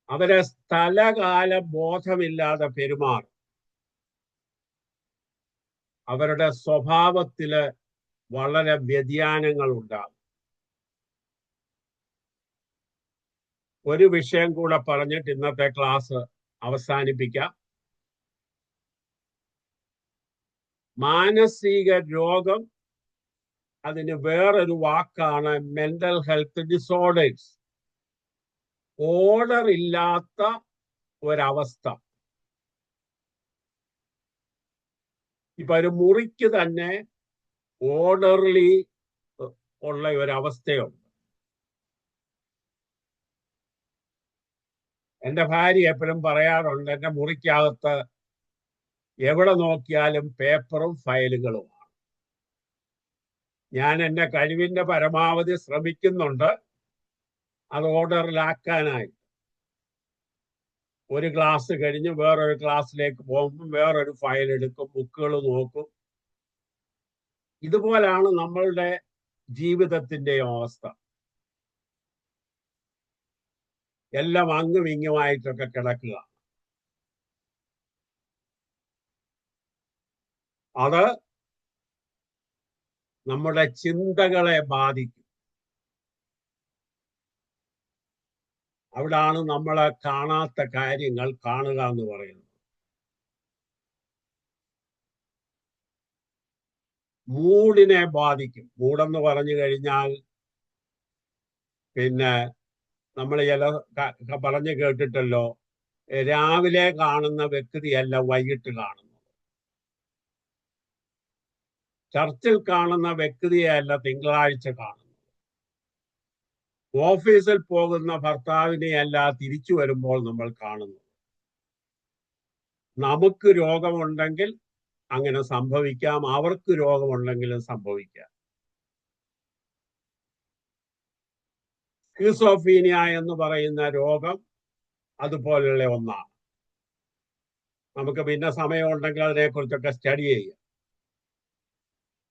അവരെ സ്ഥലകാല ബോധമില്ലാതെ പെരുമാറും. അവരുടെ സ്വഭാവത്തില് വളരെ വ്യതിയാനങ്ങൾ ഉണ്ടാകും. ഒരു വിഷയം കൂടെ പറഞ്ഞിട്ട് ഇന്നത്തെ ക്ലാസ് അവസാനിപ്പിക്കാം. മാനസിക രോഗം, അതിന് വേറൊരു വാക്കാണ് മെന്റൽ ഹെൽത്ത് ഡിസോർഡേഴ്സ്. ഓർഡർ ഇല്ലാത്ത ഒരവസ്ഥ. ഇപ്പൊ ഒരു മുറിക്ക് തന്നെ ഓർഡർലി ഉള്ള ഒരവസ്ഥയുണ്ട്. എൻ്റെ ഭാര്യ എപ്പോഴും പറയാറുണ്ട്, എൻ്റെ മുറിക്കകത്ത് എവിടെ നോക്കിയാലും പേപ്പറും ഫയലുകളുമാണ്. ഞാൻ എൻ്റെ കഴിവിൻ്റെ പരമാവധി ശ്രമിക്കുന്നുണ്ട് അത് ഓർഡറിലാക്കാനായി. ഒരു ക്ലാസ് കഴിഞ്ഞ് വേറൊരു ക്ലാസ്സിലേക്ക് പോകുമ്പോൾ വേറൊരു ഫയൽ എടുക്കും, ബുക്കുകൾ നോക്കും. ഇതുപോലാണ് നമ്മളുടെ ജീവിതത്തിൻ്റെ അവസ്ഥ. എല്ലാം അങ്ങും ഇങ്ങുമായിട്ടൊക്കെ കിടക്കുക. അത് നമ്മുടെ ചിന്തകളെ ബാധിക്കും. അവിടാണ് നമ്മളെ കാണാത്ത കാര്യങ്ങൾ കാണുക എന്ന് പറയുന്നത്. മൂഡിനെ ബാധിക്കും. മൂടെന്ന് പറഞ്ഞു കഴിഞ്ഞാൽ പിന്നെ നമ്മൾ ചില പറഞ്ഞു കേട്ടിട്ടല്ലോ, രാവിലെ കാണുന്ന വ്യക്തിയല്ല വൈകിട്ട് കാണുന്നത്. ചർച്ചിൽ കാണുന്ന വ്യക്തിയല്ല തിങ്കളാഴ്ച കാണുന്നത്. ഓഫീസിൽ പോകുന്ന ഭർത്താവിനെയല്ല തിരിച്ചു വരുമ്പോൾ നമ്മൾ കാണുന്നു. നമുക്ക് രോഗമുണ്ടെങ്കിൽ അങ്ങനെ സംഭവിക്കാം, അവർക്ക് രോഗമുണ്ടെങ്കിലും സംഭവിക്കാം. സ്കിസോഫീനിയ എന്ന് പറയുന്ന രോഗം അതുപോലെയുള്ള ഒന്നാണ്. നമുക്ക് പിന്നെ സമയമുണ്ടെങ്കിൽ അതിനെക്കുറിച്ചൊക്കെ സ്റ്റഡി ചെയ്യാം.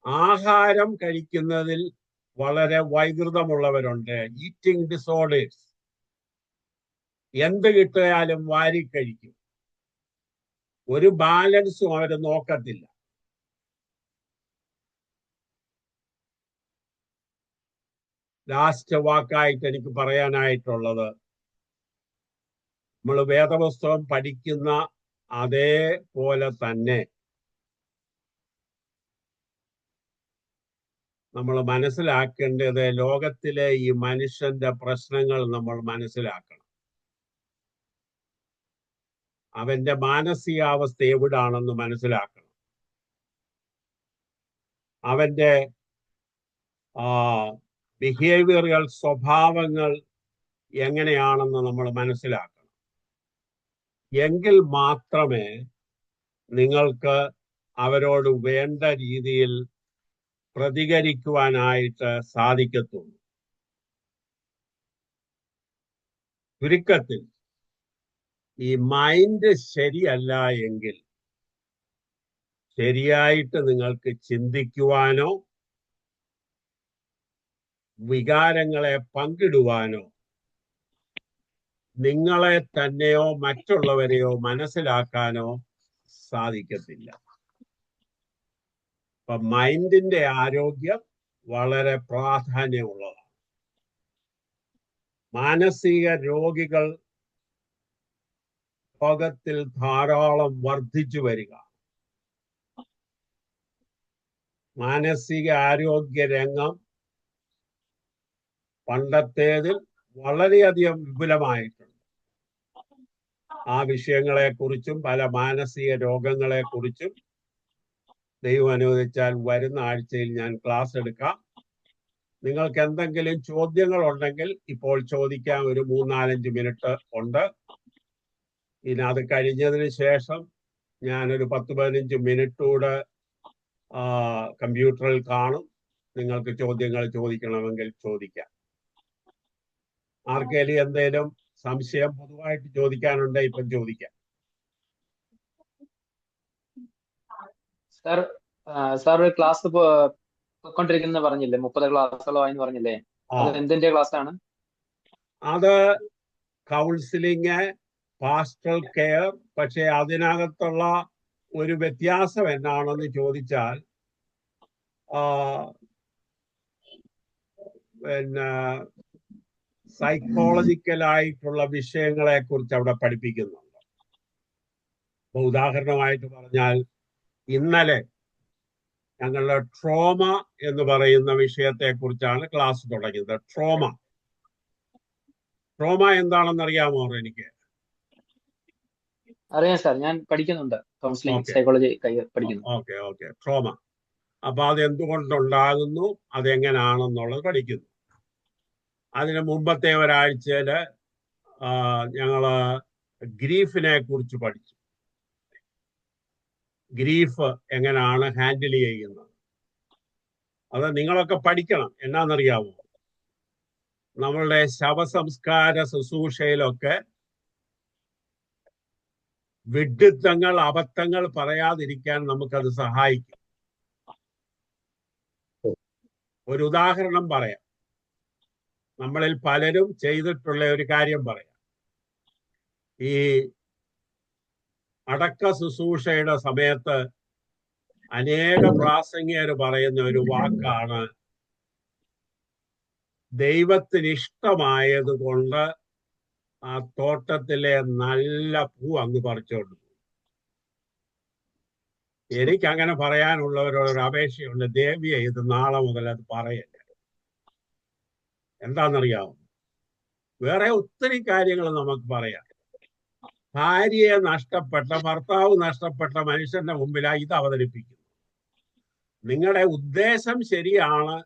ആഹാരം കഴിക്കുന്നതിൽ വളരെ വൈകൃതമുള്ളവരുണ്ട്, ഈറ്റിംഗ് ഡിസോർഡേഴ്സ്. എന്ത് കിട്ടിയാലും വാരിക്കഴിക്കും, ഒരു ബാലൻസും അവർ നോക്കത്തില്ല. ലാസ്റ്റ് വാക്കായിട്ട് എനിക്ക് പറയാനായിട്ടുള്ളത്, നമ്മൾ വേദപുസ്തകം പഠിക്കുന്ന അതേപോലെ തന്നെ നമ്മൾ മനസ്സിലാക്കേണ്ടത് ലോകത്തിലെ ഈ മനുഷ്യന്റെ പ്രശ്നങ്ങൾ നമ്മൾ മനസ്സിലാക്കണം. അവന്റെ മാനസികാവസ്ഥ എവിടാണെന്ന് മനസ്സിലാക്കണം. അവന്റെ ബിഹേവിയറുകൾ, സ്വഭാവങ്ങൾ എങ്ങനെയാണെന്ന് നമ്മൾ മനസ്സിലാക്കണം. എങ്കിൽ മാത്രമേ നിങ്ങൾക്ക് അവരോട് വേണ്ട രീതിയിൽ പ്രതികരിക്കുവാനായിട്ട് സാധിക്കത്തുള്ളൂ. ചുരുക്കത്തിൽ ഈ മൈൻഡ് ശരിയല്ല എങ്കിൽ ശരിയായിട്ട് നിങ്ങൾക്ക് ചിന്തിക്കുവാനോ വികാരങ്ങളെ പങ്കിടുവാനോ നിങ്ങളെ തന്നെയോ മറ്റുള്ളവരെയോ മനസ്സിലാക്കാനോ സാധിക്കത്തില്ല. അപ്പൊ മൈൻഡിന്റെ ആരോഗ്യം വളരെ പ്രാധാന്യമുള്ളതാണ്. മാനസിക രോഗികൾ ലോകത്തിൽ ധാരാളം വർദ്ധിച്ചു വരിക. മാനസിക ആരോഗ്യ രംഗം പണ്ടത്തേതിൽ വളരെയധികം വിപുലമായിട്ടുണ്ട്. ആ വിഷയങ്ങളെക്കുറിച്ചും പല മാനസിക രോഗങ്ങളെക്കുറിച്ചും ദൈവം അനുവദിച്ചാൽ വരുന്ന ആഴ്ചയിൽ ഞാൻ ക്ലാസ് എടുക്കാം. നിങ്ങൾക്ക് എന്തെങ്കിലും ചോദ്യങ്ങൾ ഉണ്ടെങ്കിൽ ഇപ്പോൾ ചോദിക്കാൻ ഒരു 3-4 മിനിറ്റ് ഉണ്ട്. ഇനി അത് കഴിഞ്ഞതിന് ശേഷം ഞാനൊരു 10-15 മിനിറ്റ് കൂടെ കമ്പ്യൂട്ടറിൽ കാണും. നിങ്ങൾക്ക് ചോദ്യങ്ങൾ ചോദിക്കണമെങ്കിൽ ചോദിക്കാം. ആർക്കെങ്കിലും എന്തെങ്കിലും സംശയം പൊതുവായിട്ട് ചോദിക്കാനുണ്ട്, ഇപ്പം ചോദിക്കാം. സാർ ഒരു ക്ലാസ് പോയിക്കൊണ്ടിരിക്കുന്ന പറഞ്ഞില്ലേ, 30 ക്ലാസ്സുകളായി പറഞ്ഞില്ലേ, അത് എന്തിന്റെ ക്ലാസ് ആണ്? അത് കൗൺസിലിംഗ്, പാസ്റ്ററൽ കെയർ. പക്ഷെ അതിനകത്തുള്ള ഒരു വ്യത്യാസം എന്നാണെന്ന് ചോദിച്ചാൽ പിന്നെ സൈക്കോളജിക്കലായിട്ടുള്ള വിഷയങ്ങളെ കുറിച്ച് അവിടെ പഠിപ്പിക്കുന്നുണ്ട്. അപ്പൊ ഉദാഹരണമായിട്ട് പറഞ്ഞാൽ, ഇന്നലെ ഞങ്ങളുടെ ട്രോമ എന്ന് പറയുന്ന വിഷയത്തെ കുറിച്ചാണ് ക്ലാസ് തുടങ്ങിയത്. ട്രോമ എന്താണെന്ന് അറിയാമോ എനിക്ക്? അറിയാം സാർ, ഞാൻ പഠിക്കുന്നുണ്ട്, കൗൺസിലിംഗ് സൈക്കോളജി പഠിക്കുന്നു. ഓക്കെ. ട്രോമ, അപ്പൊ അത് എന്തുകൊണ്ടുണ്ടാകുന്നു, അതെങ്ങനെയാണെന്നുള്ളത് പഠിക്കുന്നു. അതിന് മുമ്പത്തെ ഒരാഴ്ചയില് ഞങ്ങള് ഗ്രീഫിനെ കുറിച്ച് പഠിച്ചു. ഗ്രീഫ് എങ്ങനെയാണ് ഹാൻഡിൽ ചെയ്യുന്നത്, അത് നിങ്ങളൊക്കെ പഠിക്കണം. എന്നാന്നറിയാമോ, നമ്മളുടെ ശവസംസ്കാര ശുശ്രൂഷയിലൊക്കെ വിഡ്ഢിത്തങ്ങൾ, അബദ്ധങ്ങൾ പറയാതിരിക്കാൻ നമുക്കത് സഹായിക്കും. ഒരു ഉദാഹരണം പറയാം. നമ്മളിൽ പലരും ചെയ്തിട്ടുള്ള ഒരു കാര്യം പറയാം. ഈ അടക്ക ശുശ്രൂഷയുടെ സമയത്ത് അനേക പ്രാസംഗികർ പറയുന്ന ഒരു വാക്കാണ് ദൈവത്തിന് ഇഷ്ടമായത് കൊണ്ട് ആ തോട്ടത്തിലെ നല്ല പൂ അങ്ങ് പറിച്ചോണ്ട്. എനിക്ക് അങ്ങനെ പറയാനുള്ളവരോടൊരു അപേക്ഷയുണ്ട്, ദേവിയെ ഇത് നാളെ മുതൽ അത് പറയല്ല. എന്താണെന്നറിയാമോ? വേറെ ഒത്തിരി കാര്യങ്ങൾ നമുക്ക് പറയാം. ഭാര്യയെ നഷ്ടപ്പെട്ട, ഭർത്താവ് നഷ്ടപ്പെട്ട മനുഷ്യന്റെ മുമ്പിലാണ് ഇത് അവതരിപ്പിക്കുന്നത്. നിങ്ങളുടെ ഉദ്ദേശം ശരിയാണ്,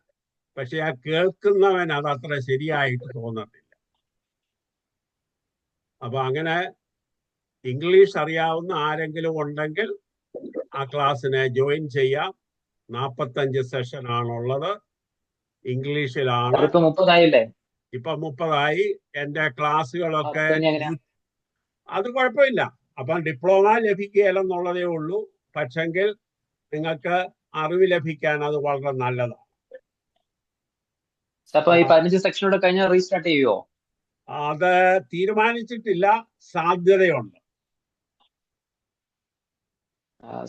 പക്ഷെ ആ കേൾക്കുന്നവൻ അത് അത്ര ശരിയായിട്ട് തോന്നത്തില്ല. അപ്പൊ അങ്ങനെ ഇംഗ്ലീഷ് അറിയാവുന്ന ആരെങ്കിലും ഉണ്ടെങ്കിൽ ആ ക്ലാസ്സിനെ ജോയിൻ ചെയ്യാം. 45 സെഷൻ ആണുള്ളത്, ഇംഗ്ലീഷിലാണ്. ഇപ്പൊ 30 ആയില്ലേ? ഇപ്പൊ 30 ആയി. എന്റെ ക്ലാസ്സുകളൊക്കെ അത് കുഴപ്പമില്ല. അപ്പം ഡിപ്ലോമ ലഭിക്കുകയില്ലെന്നുള്ളതേ ഉള്ളൂ. പക്ഷെങ്കിൽ നിങ്ങൾക്ക് അറിവ് ലഭിക്കാൻ അത് വളരെ നല്ലതാണ്. അപ്പൊ ഈ 15 സെക്ഷനോടെ കഴിഞ്ഞാൽ റീസ്റ്റാർട്ട് ചെയ്യുമോ? അത് തീരുമാനിച്ചിട്ടില്ല, സാധ്യതയുണ്ട്.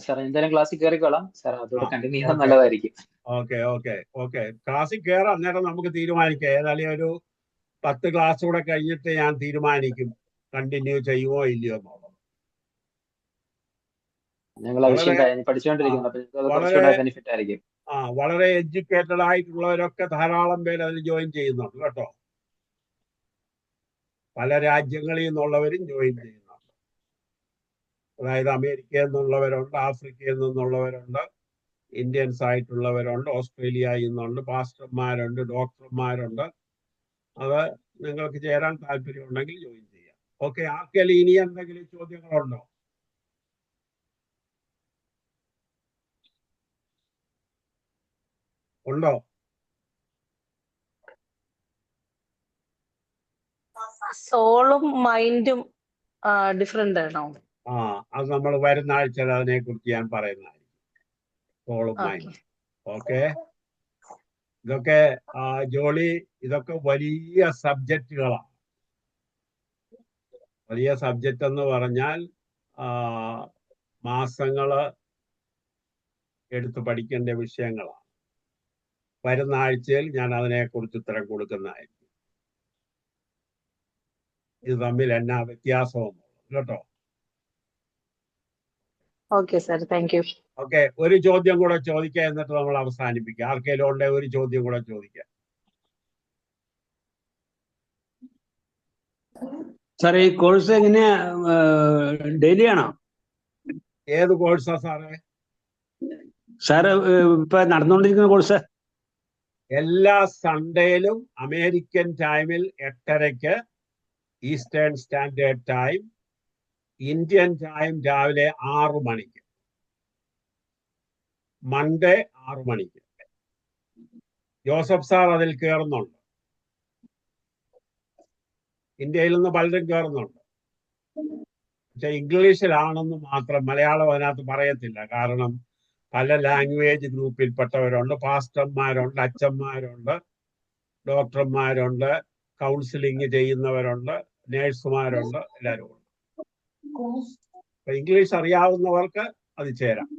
സാർ എന്തായാലും ക്ലാസ്സിൽ കയറിക്കോളാം സാർ, അതോടെ കണ്ടിന്യൂ ചെയ്യാൻ നല്ലതായിരിക്കും. ഓക്കെ ക്ലാസ്സിൽ കയറാം. അന്നേരം നമുക്ക് തീരുമാനിക്കാം. ഏതായാലും ഒരു 10 ക്ലാസ് കൂടെ കഴിഞ്ഞിട്ട് ഞാൻ തീരുമാനിക്കും കണ്ടിന്യൂ ചെയ്യുമോ ഇല്ലയോ എന്നുള്ളത്. ഞങ്ങൾ ആ വിഷയം പഠിച്ചുകൊണ്ടിരിക്കുന്നു, ബെനിഫിറ്റ് ആയിരിക്കും. വളരെ എഡ്യൂക്കേറ്റഡ് ആയിട്ടുള്ളവരൊക്കെ ധാരാളം പേര് അതിൽ ജോയിൻ ചെയ്യുന്നുണ്ട് കേട്ടോ. പല രാജ്യങ്ങളിൽ നിന്നുള്ളവരും ജോയിൻ ചെയ്യുന്നുണ്ട്. അതായത് അമേരിക്കയിൽ നിന്നുള്ളവരുണ്ട്, ആഫ്രിക്കയിൽ നിന്നുള്ളവരുണ്ട്, ഇന്ത്യൻസ് ആയിട്ടുള്ളവരുണ്ട്, ഓസ്ട്രേലിയയിൽ നിന്നുണ്ട്, പാസ്റ്റർമാരുണ്ട്, ഡോക്ടർമാരുണ്ട്. അത് നിങ്ങൾക്ക് ചേരാൻ താല്പര്യമുണ്ടെങ്കിൽ ജോയിൻ ചെയ്യാം. ഓക്കെ, ആർക്കെങ്കിലും ഇനി എന്തെങ്കിലും ചോദ്യങ്ങളുണ്ടോ? ഉണ്ടോ? സോളും മൈൻഡും ഡിഫറെന്റ് ആണോ? അത് നമ്മൾ വരുന്ന ആഴ്ച അതിനെ കുറിച്ച് ഞാൻ പറയുന്നതായിരിക്കും. സോളും മൈൻഡും. ഓക്കെ, ഇതൊക്കെ ജോളി, ഇതൊക്കെ വലിയ സബ്ജക്റ്റുകളാണ്. വലിയ സബ്ജക്റ്റ് എന്ന് പറഞ്ഞാൽ മാസങ്ങള് എടുത്ത് പഠിക്കേണ്ട വിഷയങ്ങളാണ്. വരുന്ന ആഴ്ചയിൽ ഞാൻ അതിനെക്കുറിച്ച് ഉത്തരം കൊടുക്കുന്നതായിരിക്കും. ഇത് തമ്മിൽ എന്നാ വ്യത്യാസമൊന്നും കേട്ടോ. Okay sir, thank you. Okay, ഒരു ചോദ്യം കൂടെ ചോദിക്കാം, എന്നിട്ട് നമ്മൾ അവസാനിപ്പിക്കാം. ആർക്കെങ്കിലും ഉണ്ടെ ഒരു ചോദ്യം കൂടെ ചോദിക്കാം. സാർ, ഈ കോഴ്സ് എങ്ങനെയാ, ഡെയിലി ആണോ? ഏത് കോഴ്സാ സാറേ? സാറ് ഇപ്പൊ നടന്നുകൊണ്ടിരിക്കുന്ന കോഴ്സ് എല്ലാ സൺഡേയിലും അമേരിക്കൻ ടൈമിൽ 8:30 eastern standard time, Indian time രാവിലെ 6 മണിക്ക്, മൺഡേ 6 മണിക്ക്. ജോസഫ് സാർ അതിൽ കയറുന്നുണ്ട്. ഇന്ത്യയിൽ നിന്ന് പലരും കയറുന്നുണ്ട്. പക്ഷെ ഇംഗ്ലീഷിലാണെന്ന് മാത്രം, മലയാളം അതിനകത്ത് പറയത്തില്ല. കാരണം പല ലാംഗ്വേജ് ഗ്രൂപ്പിൽപ്പെട്ടവരുണ്ട്, പാസ്റ്റർമാരുണ്ട്, അച്ഛന്മാരുണ്ട്, ഡോക്ടർമാരുണ്ട്, കൗൺസിലിംഗ് ചെയ്യുന്നവരുണ്ട്, നേഴ്സുമാരുണ്ട്, എല്ലാവരും ഉണ്ട്. അപ്പൊ ഇംഗ്ലീഷ് അറിയാവുന്നവർക്ക് അത് ചേരാം.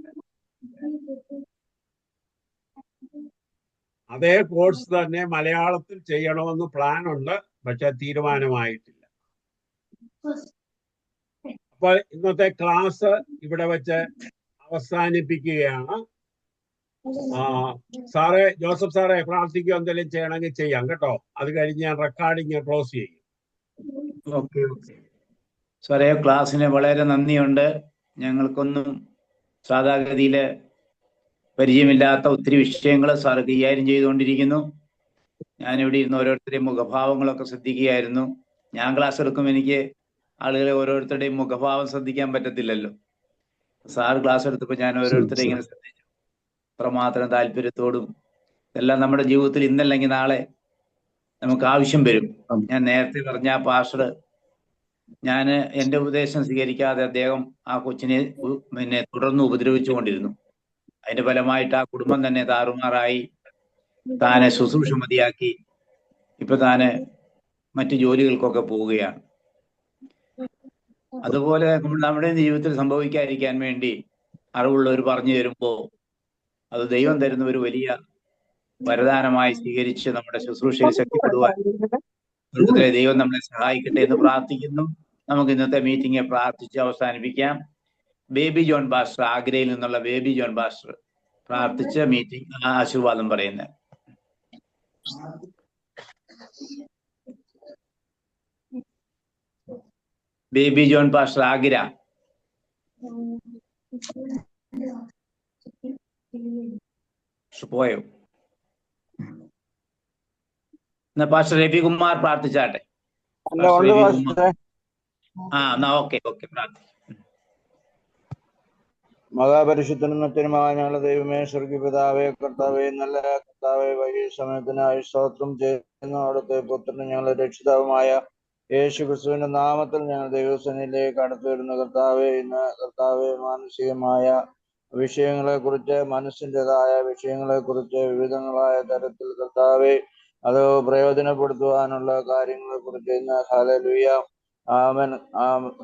അതേ കോഴ്സ് തന്നെ മലയാളത്തിൽ ചെയ്യണമെന്ന് പ്ലാൻ ഉണ്ട്, പക്ഷെ തീരുമാനമായിട്ടില്ല. അപ്പോൾ ഇന്നത്തെ ക്ലാസ് ഇവിടെ വെച്ച് അവസാനിപ്പിക്കുകയാണ്. സാറേ, ജോസഫ് സാറേ, പ്രാർത്ഥിക്കുക, എന്തെങ്കിലും ചെയ്യണമെങ്കിൽ ചെയ്യാം കേട്ടോ. അത് കഴിഞ്ഞ് ഞാൻ റെക്കോർഡിങ് ക്ലോസ് ചെയ്യും. ഓക്കെ സാറേ, ക്ലാസ്സിന് വളരെ നന്ദിയുണ്ട്. ഞങ്ങൾക്കൊന്നും സാധാഗതിയില് പരിചയമില്ലാത്ത ഒത്തിരി വിഷയങ്ങൾ സാറ് കൈകാര്യം ചെയ്തുകൊണ്ടിരിക്കുന്നു. ഞാനിവിടെ ഇരുന്ന് ഓരോരുത്തരുടെയും മുഖഭാവങ്ങളൊക്കെ ശ്രദ്ധിക്കുകയായിരുന്നു. ഞാൻ ക്ലാസ് എടുക്കുമ്പോൾ എനിക്ക് ആളുകളെ ഓരോരുത്തരുടെയും മുഖഭാവം ശ്രദ്ധിക്കാൻ പറ്റത്തില്ലല്ലോ. സാർ ക്ലാസ് എടുത്തപ്പോൾ ഞാൻ ഓരോരുത്തരെ ഇങ്ങനെ ശ്രദ്ധിച്ചു. അത്രമാത്രം താല്പര്യത്തോടും എല്ലാം നമ്മുടെ ജീവിതത്തിൽ ഇന്നല്ലെങ്കിൽ നാളെ നമുക്ക് ആവശ്യം വരും. ഞാൻ നേരത്തെ പറഞ്ഞ പാസ്റ്റർ, ഞാൻ എൻ്റെ ഉപദേശം സ്വീകരിക്കാതെ അദ്ദേഹം ആ കൊച്ചിനെ തുടർന്ന് ഉപദ്രവിച്ചുകൊണ്ടിരുന്നു. അതിന്റെ ഫലമായിട്ട് ആ കുടുംബം തന്നെ താറുമാറായി. താനെ ശുശ്രൂഷ മതിയാക്കി ഇപ്പൊ താന് മറ്റു ജോലികൾക്കൊക്കെ പോവുകയാണ്. അതുപോലെ നമ്മുടെ ജീവിതത്തിൽ സംഭവിക്കാതിരിക്കാൻ വേണ്ടി അറിവുള്ളവർ പറഞ്ഞു തരുമ്പോൾ അത് ദൈവം തരുന്ന ഒരു വലിയ വരദാനമായി സ്വീകരിച്ച് നമ്മുടെ ശുശ്രൂഷയിൽ ശക്തിപ്പെടുവാൻ ദൈവം നമ്മളെ സഹായിക്കട്ടെ എന്ന് പ്രാർത്ഥിക്കുന്നു. നമുക്ക് ഇന്നത്തെ മീറ്റിംഗ് പ്രാർത്ഥിച്ച് അവസാനിപ്പിക്കാം. ബേബി ജോൺ പാസ്റ്റർ, ആഗ്രയിൽ നിന്നുള്ള ബേബി ജോൺ പാസ്റ്റർ പ്രാർത്ഥിച്ച് മീറ്റിംഗ് ആശീർവാദം പറയുന്നത്. Baby John pastor, Agra. പോയോ? എന്നാ പാസ്റ്റർ രവികുമാർ പ്രാർത്ഥിച്ചാട്ടെ. എന്നാ ഓക്കെ പ്രാർത്ഥിക്കും. മഹാപരിശുദ്ധനും നിത്യനുമായ ഞങ്ങളുടെ ദൈവമേ, സ്വർഗീയ പിതാവേ, കർത്താവേ, നല്ല കർത്താവേ, വലിയ സമയത്തിനായി സ്തോത്രം ചെയ്യുന്ന അവിടുത്തെ പുത്രനും ഞങ്ങളുടെ രക്ഷിതാവുമായ യേശു ക്രിസ്തുവിന്റെ നാമത്തിൽ ഞങ്ങൾ ദൈവസേനയിലേക്ക് അടുത്തു വരുന്ന കർത്താവേ, ഇന്ന് കർത്താവേ, മാനസികമായ വിഷയങ്ങളെ കുറിച്ച്, മനസ്സിൻ്റെതായ വിഷയങ്ങളെ കുറിച്ച് വിവിധങ്ങളായ തരത്തിൽ കർത്താവേ അത് പ്രയോജനപ്പെടുത്തുവാനുള്ള കാര്യങ്ങളെ കുറിച്ച് ഇന്ന് hallelujah amen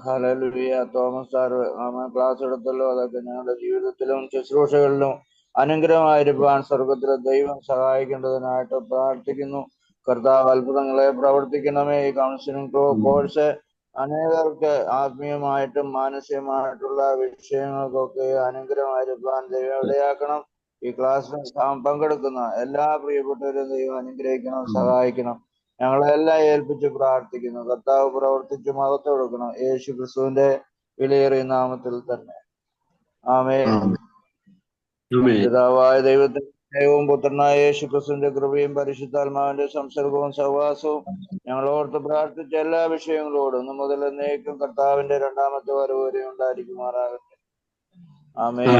hallelujah Thomas sir amen class എടുത്തല്ലോ. അതൊക്കെ ഞങ്ങളുടെ ജീവിതത്തിലും ശുശ്രൂഷകളിലും അനുഗ്രഹമായിരിക്കാൻ സ്വർഗത്തിലെ ദൈവം സഹായിക്കേണ്ടതിനായിട്ട് പ്രാർത്ഥിക്കുന്നു. കർത്താവ് അത്ഭുതങ്ങളെ പ്രവർത്തിക്കണമേ. ഈ കൗൺസിലിംഗ് കോഴ്സ് അനേകർക്ക് ആത്മീയമായിട്ടും മാനസികമായിട്ടുള്ള വിഷയങ്ങൾക്കൊക്കെ അനുഗ്രഹമായിരിക്കാൻ ദൈവം ഇടയാക്കണം. ഈ ക്ലാസ്സിൽ പങ്കെടുക്കുന്ന എല്ലാ പ്രിയപ്പെട്ടവരും ദൈവം അനുഗ്രഹിക്കണം, സഹായിക്കണം. ഞങ്ങളെല്ലാം ഏൽപ്പിച്ച് പ്രാർത്ഥിക്കുന്നു. കർത്താവ് പ്രവർത്തിച്ച് മഹത്വം കൊടുക്കണം. യേശു ക്രിസ്തുവിന്റെ വിലയേറിയ നാമത്തിൽ തന്നെ ആമേൻ. പിതാവായ ദൈവത്തിന്റെ സ്നേഹവും പുത്രനായ യേശു ക്രിസ്തുവിന്റെ കൃപയും പരിശുദ്ധാത്മാവിന്റെ സംസർഗവും സഹവാസവും ഞങ്ങളോർത്ത് പ്രാർത്ഥിച്ച എല്ലാ വിഷയങ്ങളോടും ഇന്നു മുതൽ എന്നേക്കും കർത്താവിന്റെ രണ്ടാമത്തെ വരവ് വരെ ഉണ്ടായിരിക്കുമാറാകട്ടെ. ആമേൻ.